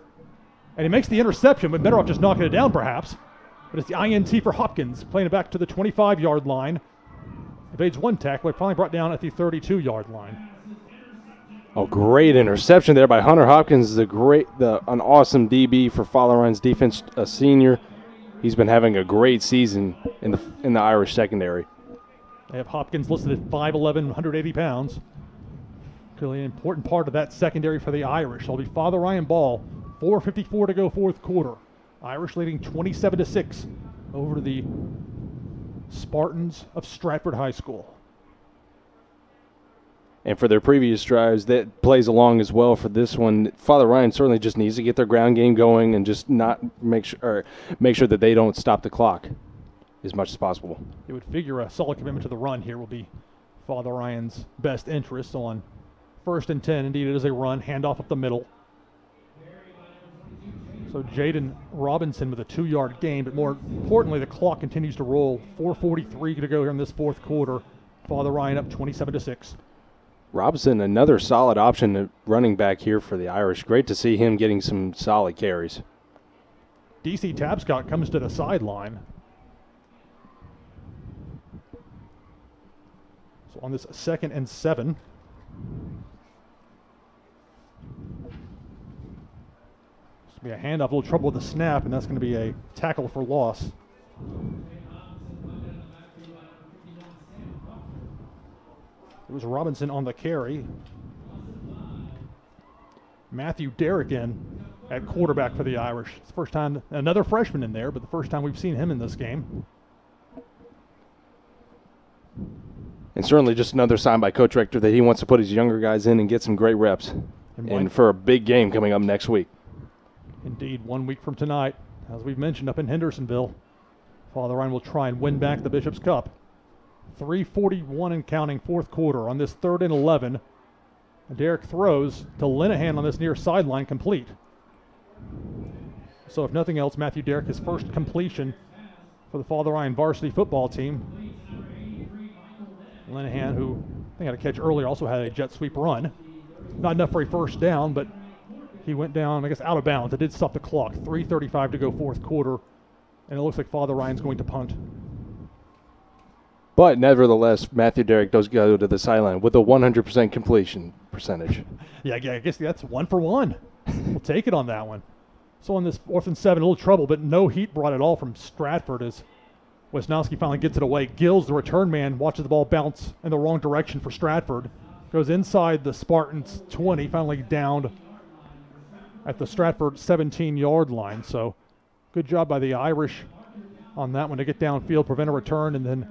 and he makes the interception, but better off just knocking it down perhaps. But it's the INT for Hopkins, playing it back to the 25-yard line. Evades 1 tackle, but finally brought down at the 32-yard line. Oh, great interception there by Hunter Hopkins. An awesome DB for Father Ryan's defense, a senior. He's been having a great season in the Irish secondary. They have Hopkins listed at 5'11", 180 pounds. Clearly an important part of that secondary for the Irish. It'll be Father Ryan ball. 4:54 to go, fourth quarter. Irish leading 27-6 over the Spartans of Stratford High School. And for their previous drives, that plays along as well for this one. Father Ryan certainly just needs to get their ground game going and just not make sure that they don't stop the clock as much as possible. You would figure a solid commitment to the run here will be Father Ryan's best interest on 1st and 10. Indeed, it is a run, handoff up the middle. So Jaden Robinson with a 2-yard gain, but more importantly, the clock continues to roll. 4:43 to go here in this fourth quarter. Father Ryan up 27-6. Robinson, another solid option at running back here for the Irish. Great to see him getting some solid carries. DC Tabscott comes to the sideline. So on this 2nd and 7. It's going to be a handoff, a little trouble with the snap, and that's going to be a tackle for loss. It was Robinson on the carry. Matthew Derrick in at quarterback for the Irish. It's the first time, another freshman in there, but the first time we've seen him in this game. And certainly just another sign by Coach Rector that he wants to put his younger guys in and get some great reps. And for a big game coming up next week. Indeed, 1 week from tonight, as we've mentioned, up in Hendersonville. Father Ryan will try and win back the Bishop's Cup. 3:41 and counting, fourth quarter on this 3rd and 11. Derrick throws to Linehan on this near sideline, complete. So if nothing else, Matthew Derrick, his first completion for the Father Ryan varsity football team. Linehan, who think had a catch earlier, also had a jet sweep run. Not enough for a first down, but he went down, I guess, out of bounds. It did stop the clock. 3:35 to go fourth quarter, and it looks like Father Ryan's going to punt. But nevertheless, Matthew Derrick does go to the sideline with a 100% completion percentage. Yeah, I guess that's 1 for 1. We'll take it on that one. So on this 4th and 7, a little trouble, but no heat brought at all from Stratford as Wisnowski finally gets it away. Gills, the return man, watches the ball bounce in the wrong direction for Stratford. Goes inside the Spartans 20, finally downed at the Stratford 17-yard line. So good job by the Irish on that one to get downfield, prevent a return, and then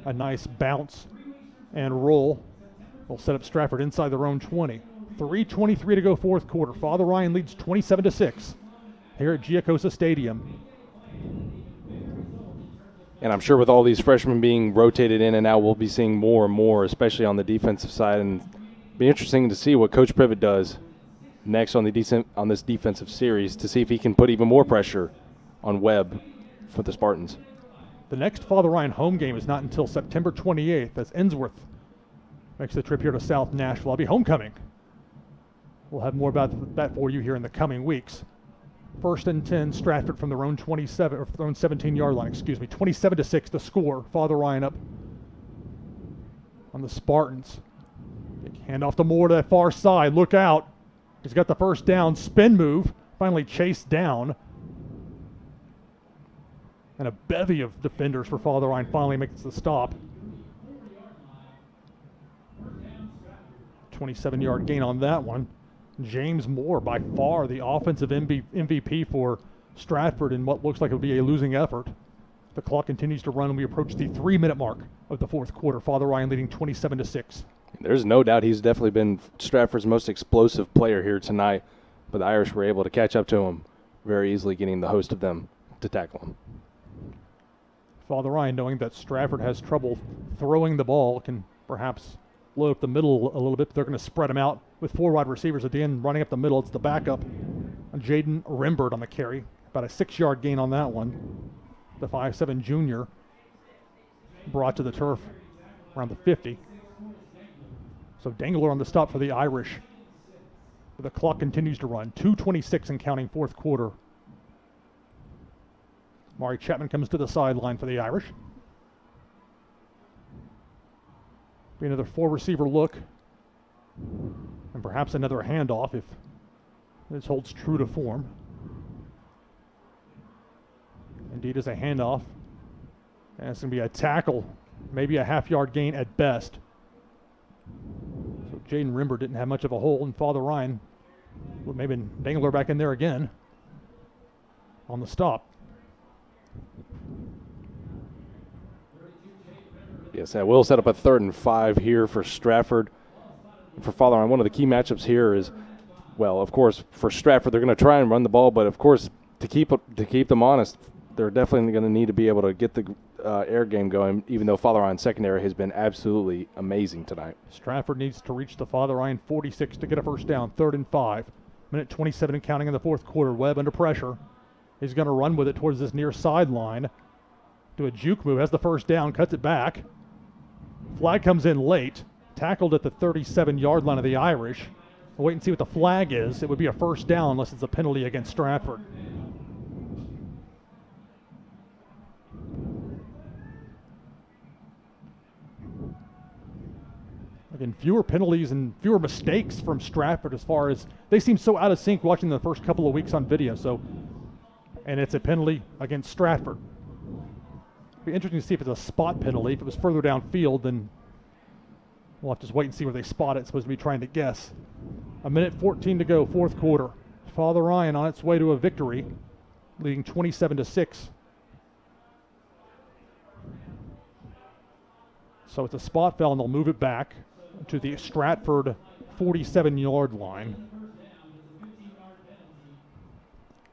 a nice bounce and roll will set up Stratford inside their own 20. 3:23 to go fourth quarter. Father Ryan leads 27-6 here at Giacosa Stadium. And I'm sure with all these freshmen being rotated in and out, we'll be seeing more and more, especially on the defensive side. And be interesting to see what Coach Privet does next on this defensive series to see if he can put even more pressure on Webb for the Spartans. The next Father Ryan home game is not until September 28th as Ensworth makes the trip here to South Nashville. I'll be homecoming. We'll have more about that for you here in the coming weeks. 1st and 10, Stratford from their own 27 or their own 17-yard line. 27-6 the score. Father Ryan up on the Spartans. Big handoff to Moore to that far side. Look out! He's got the first down. Spin move. Finally chased down. And a bevy of defenders for Father Ryan finally makes the stop. 27-yard gain on that one. James Moore, by far the offensive MVP for Stratford in what looks like it will be a losing effort. The clock continues to run and we approach the 3-minute mark of the fourth quarter. Father Ryan leading 27-6. There's no doubt he's definitely been Stratford's most explosive player here tonight, but the Irish were able to catch up to him very easily, getting the host of them to tackle him. Father Ryan, knowing that Stratford has trouble throwing the ball, can perhaps load up the middle a little bit, but they're going to spread them out with 4 wide receivers at the end, running up the middle. It's the backup, Jaden Rimbert on the carry. About a 6-yard gain on that one. The 5'7" junior brought to the turf around the 50. So Dangler on the stop for the Irish. But the clock continues to run. 2:26 and counting fourth quarter. Mari Chapman comes to the sideline for the Irish. Be another 4-receiver look. And perhaps another handoff if this holds true to form. Indeed, is a handoff. And it's going to be a tackle, maybe a half-yard gain at best. So Jaden Rimber didn't have much of a hole, and Father Ryan, well, maybe Dangler back in there again on the stop. Yes, that will set up a 3rd and 5 here for Stratford. For Father Ryan, one of the key matchups here is, well, of course, for Stratford, they're going to try and run the ball, but of course, to keep them honest, they're definitely going to need to be able to get the air game going, even though Father Ryan's secondary has been absolutely amazing tonight. Stratford needs to reach the Father Ryan 46 to get a first down. 3rd and 5. Minute 27 and counting in the fourth quarter. Webb under pressure. He's going to run with it towards this near sideline. Do a juke move. Has the first down. Cuts it back. Flag comes in late. Tackled at the 37-yard line of the Irish. We'll wait and see what the flag is. It would be a first down unless it's a penalty against Stratford. Again, fewer penalties and fewer mistakes from Stratford as far as they seem so out of sync watching the first couple of weeks on video. So, and it's a penalty against Stratford. It'd be interesting to see if it's a spot penalty. If it was further downfield, then we'll have to just wait and see where they spot it. It's supposed to be trying to guess. A minute 14 to go, fourth quarter. Father Ryan on its way to a victory, leading 27-6. So it's a spot foul, and they'll move it back to the Stratford 47-yard line.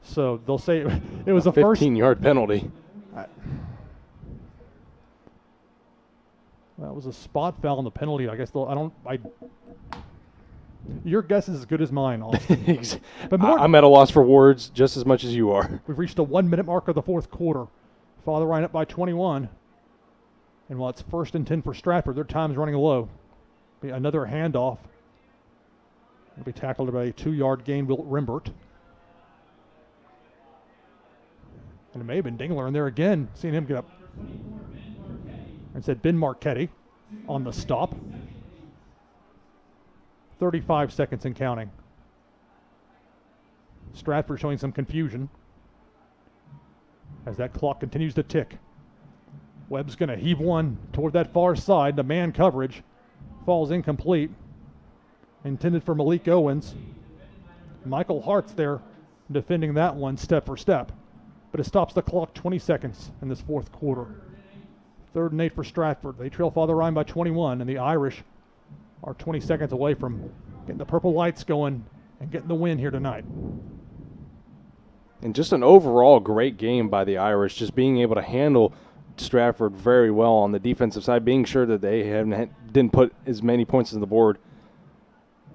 So they'll say it was a 15-yard penalty. That was a spot foul on the penalty. I guess your guess is as good as mine, Austin. But I'm at a loss for words just as much as you are. We've reached the 1-minute mark of the fourth quarter. Father Ryan up by 21. And while it's 1st and 10 for Stratford, their time's running low. Be another handoff. It'll be tackled by a 2-yard gain, Wilt Rimbert. And it may have been Dingler in there again, seeing him get up. And said Ben Marchetti on the stop. 35 seconds and counting. Stratford showing some confusion as that clock continues to tick. Webb's going to heave one toward that far side. The man coverage falls incomplete. Intended for Malik Owens. Michael Hart's there defending that one step for step. But it stops the clock 20 seconds in this fourth quarter. 3rd and 8 for Stratford. They trail Father Ryan by 21, and the Irish are 20 seconds away from getting the purple lights going and getting the win here tonight. And just an overall great game by the Irish, just being able to handle Stratford very well on the defensive side, being sure that they didn't put as many points on the board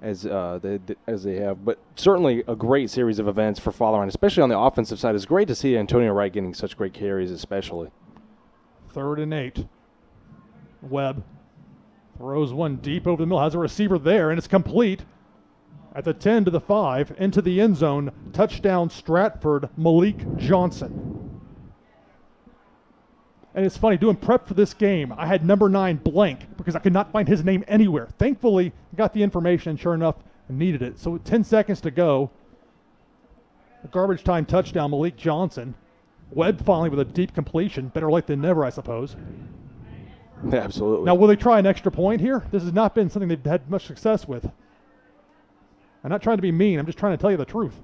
as they have. But certainly a great series of events for Father Ryan, especially on the offensive side. It's great to see Antonio Wright getting such great carries, especially. 3rd and 8. Webb throws one deep over the middle, has a receiver there, and it's complete. At the 10 to the 5, into the end zone, touchdown Stratford, Malik Johnson. And it's funny, doing prep for this game, I had number 9 blank because I could not find his name anywhere. Thankfully, I got the information, and sure enough, I needed it. So with 10 seconds to go, a garbage time touchdown, Malik Johnson. Webb finally with a deep completion. Better late than never, I suppose. Absolutely. Now, will they try an extra point here? This has not been something they've had much success with. I'm not trying to be mean. I'm just trying to tell you the truth.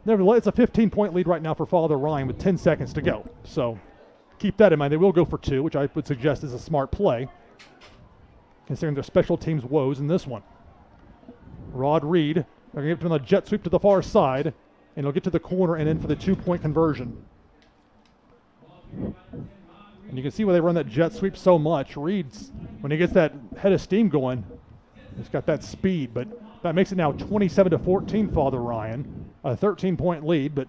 Nevertheless, it's a 15-point lead right now for Father Ryan with 10 seconds to go. So keep that in mind. They will go for 2, which I would suggest is a smart play, considering their special teams woes in this one. Rod Reed, they're going to give him a jet sweep to the far side, and he'll get to the corner and in for the 2-point conversion. And you can see why they run that jet sweep so much. Reed's, when he gets that head of steam going, he's got that speed, but that makes it now 27-14 Father Ryan. A 13-point lead, but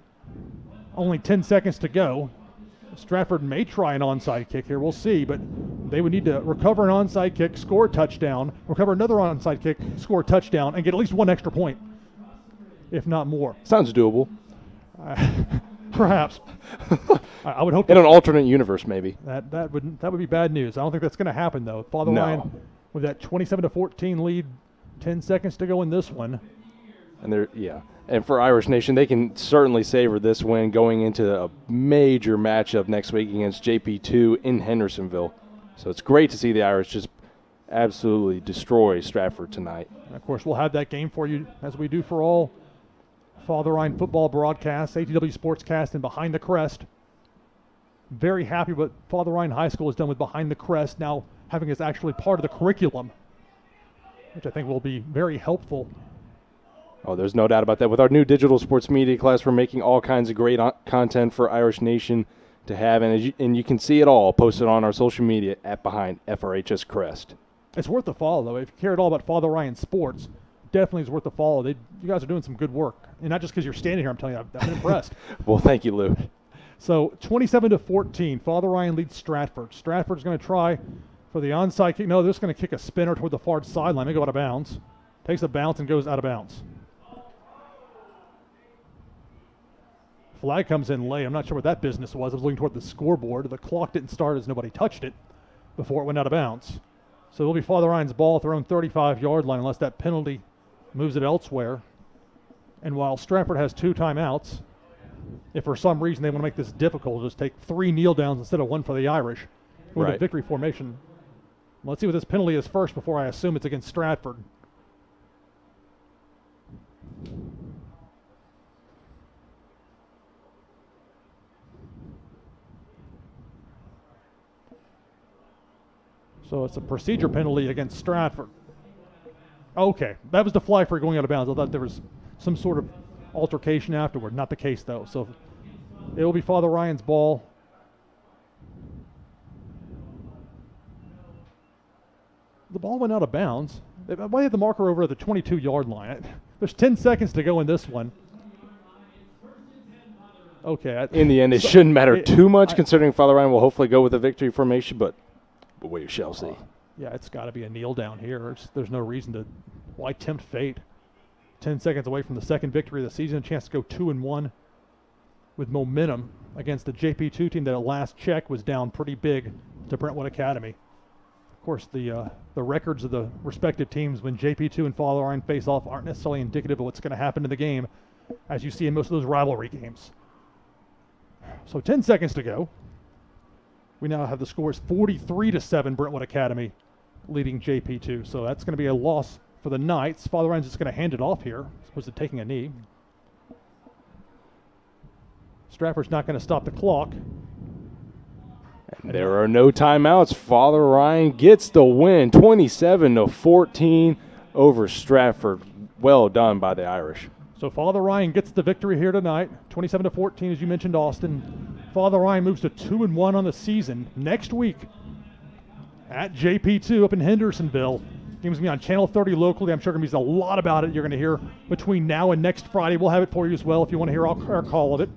only 10 seconds to go. Stratford may try an onside kick here. We'll see, but they would need to recover an onside kick, score a touchdown, recover another onside kick, score a touchdown, and get at least one extra point, if not more. Sounds doable. Perhaps. I would hope in an alternate universe, maybe. That would be bad news. I don't think that's going to happen, though. Father Ryan with that 27-14 lead, 10 seconds to go in this one. And for Irish Nation, they can certainly savor this win going into a major matchup next week against JP2 in Hendersonville. So it's great to see the Irish just absolutely destroy Stratford tonight. And of course, we'll have that game for you, as we do for all Father Ryan football broadcasts, ATW Sportscast, and Behind the Crest. Very happy what Father Ryan High School has done with Behind the Crest, now having us actually part of the curriculum, which I think will be very helpful. Oh, there's no doubt about that. With our new digital sports media class, we're making all kinds of great content for Irish Nation to have, and you can see it all posted on our social media at Behind FRHS Crest. It's worth the follow, though. If you care at all about Father Ryan sports, definitely is worth the follow. You guys are doing some good work, and not just because you're standing here. I'm telling you, I've been impressed. Well, thank you, Lou. So 27-14, Father Ryan leads Stratford. Stratford's going to try for the onside kick. No, they're just going to kick a spinner toward the far sideline. They go out of bounds. Takes a bounce and goes out of bounds. Flag comes in late. I'm not sure what that business was. I was looking toward the scoreboard. The clock didn't start as nobody touched it before it went out of bounds. So it'll be Father Ryan's ball at their own 35-yard line unless that penalty moves it elsewhere. And while Stratford has 2 timeouts, if for some reason they want to make this difficult, just take 3 kneel downs instead of 1 for the Irish with a victory formation. Let's see what this penalty is first before I assume it's against Stratford. So it's a procedure penalty against Stratford. Okay, that was the flag for going out of bounds. I thought there was some sort of altercation afterward. Not the case, though. So it will be Father Ryan's ball. The ball went out of bounds. Why do they have the marker over at the 22-yard line? There's 10 seconds to go in this one. Okay. In the end, it shouldn't matter too much, considering Father Ryan will hopefully go with a victory formation, but we shall see. Yeah, it's got to be a kneel down here. There's no reason to. Why tempt fate? 10 seconds away from the second victory of the season, a chance to go 2-1 with momentum against the JP2 team that at last check was down pretty big to Brentwood Academy. Of course, the records of the respective teams when JP2 and Father Ryan face off aren't necessarily indicative of what's going to happen in the game, as you see in most of those rivalry games. So 10 seconds to go. We now have the scores 43-7, Brentwood Academy leading JP2. So that's going to be a loss for the Knights. Father Ryan's just going to hand it off here, as opposed to taking a knee. Stratford's not going to stop the clock. And there are no timeouts. Father Ryan gets the win, 27-14 over Stratford. Well done by the Irish. So Father Ryan gets the victory here tonight, 27-14, as you mentioned, Austin. Father Ryan moves to 2-1 on the season. Next week at JP2 up in Hendersonville. Game's going to be on Channel 30 locally. I'm sure going to be a lot about it you're going to hear between now and next Friday. We'll have it for you as well if you want to hear our call of it.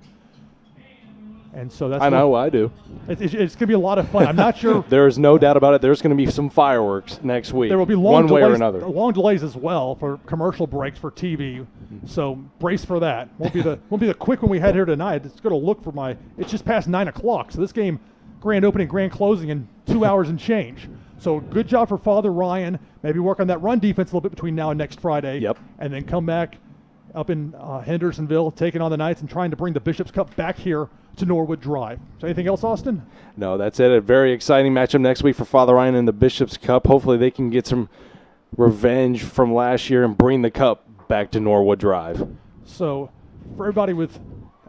And so that's. I know, I do. It's going to be a lot of fun. I'm not sure. There's no doubt about it. There's going to be some fireworks next week. There will be one way or another. Long delays as well for commercial breaks for TV. So brace for that. Won't be the quick one we had here tonight. It's going to look for my. It's just past 9 o'clock. So this game, grand opening, grand closing in 2 hours and change. So good job for Father Ryan. Maybe work on that run defense a little bit between now and next Friday. Yep. And then come back up in Hendersonville, taking on the Knights and trying to bring the Bishop's Cup back here to Norwood Drive. So anything else, Austin? No, that's it. A very exciting matchup next week for Father Ryan and the Bishop's Cup. Hopefully they can get some revenge from last year and bring the cup back to Norwood Drive. So for everybody with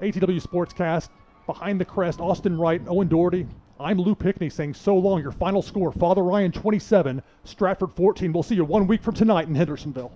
ATW Sportscast, Behind the Crest, Austin Wright, Owen Doherty, I'm Lou Pickney saying so long. Your final score, Father Ryan 27, Stratford 14. We'll see you 1 week from tonight in Hendersonville.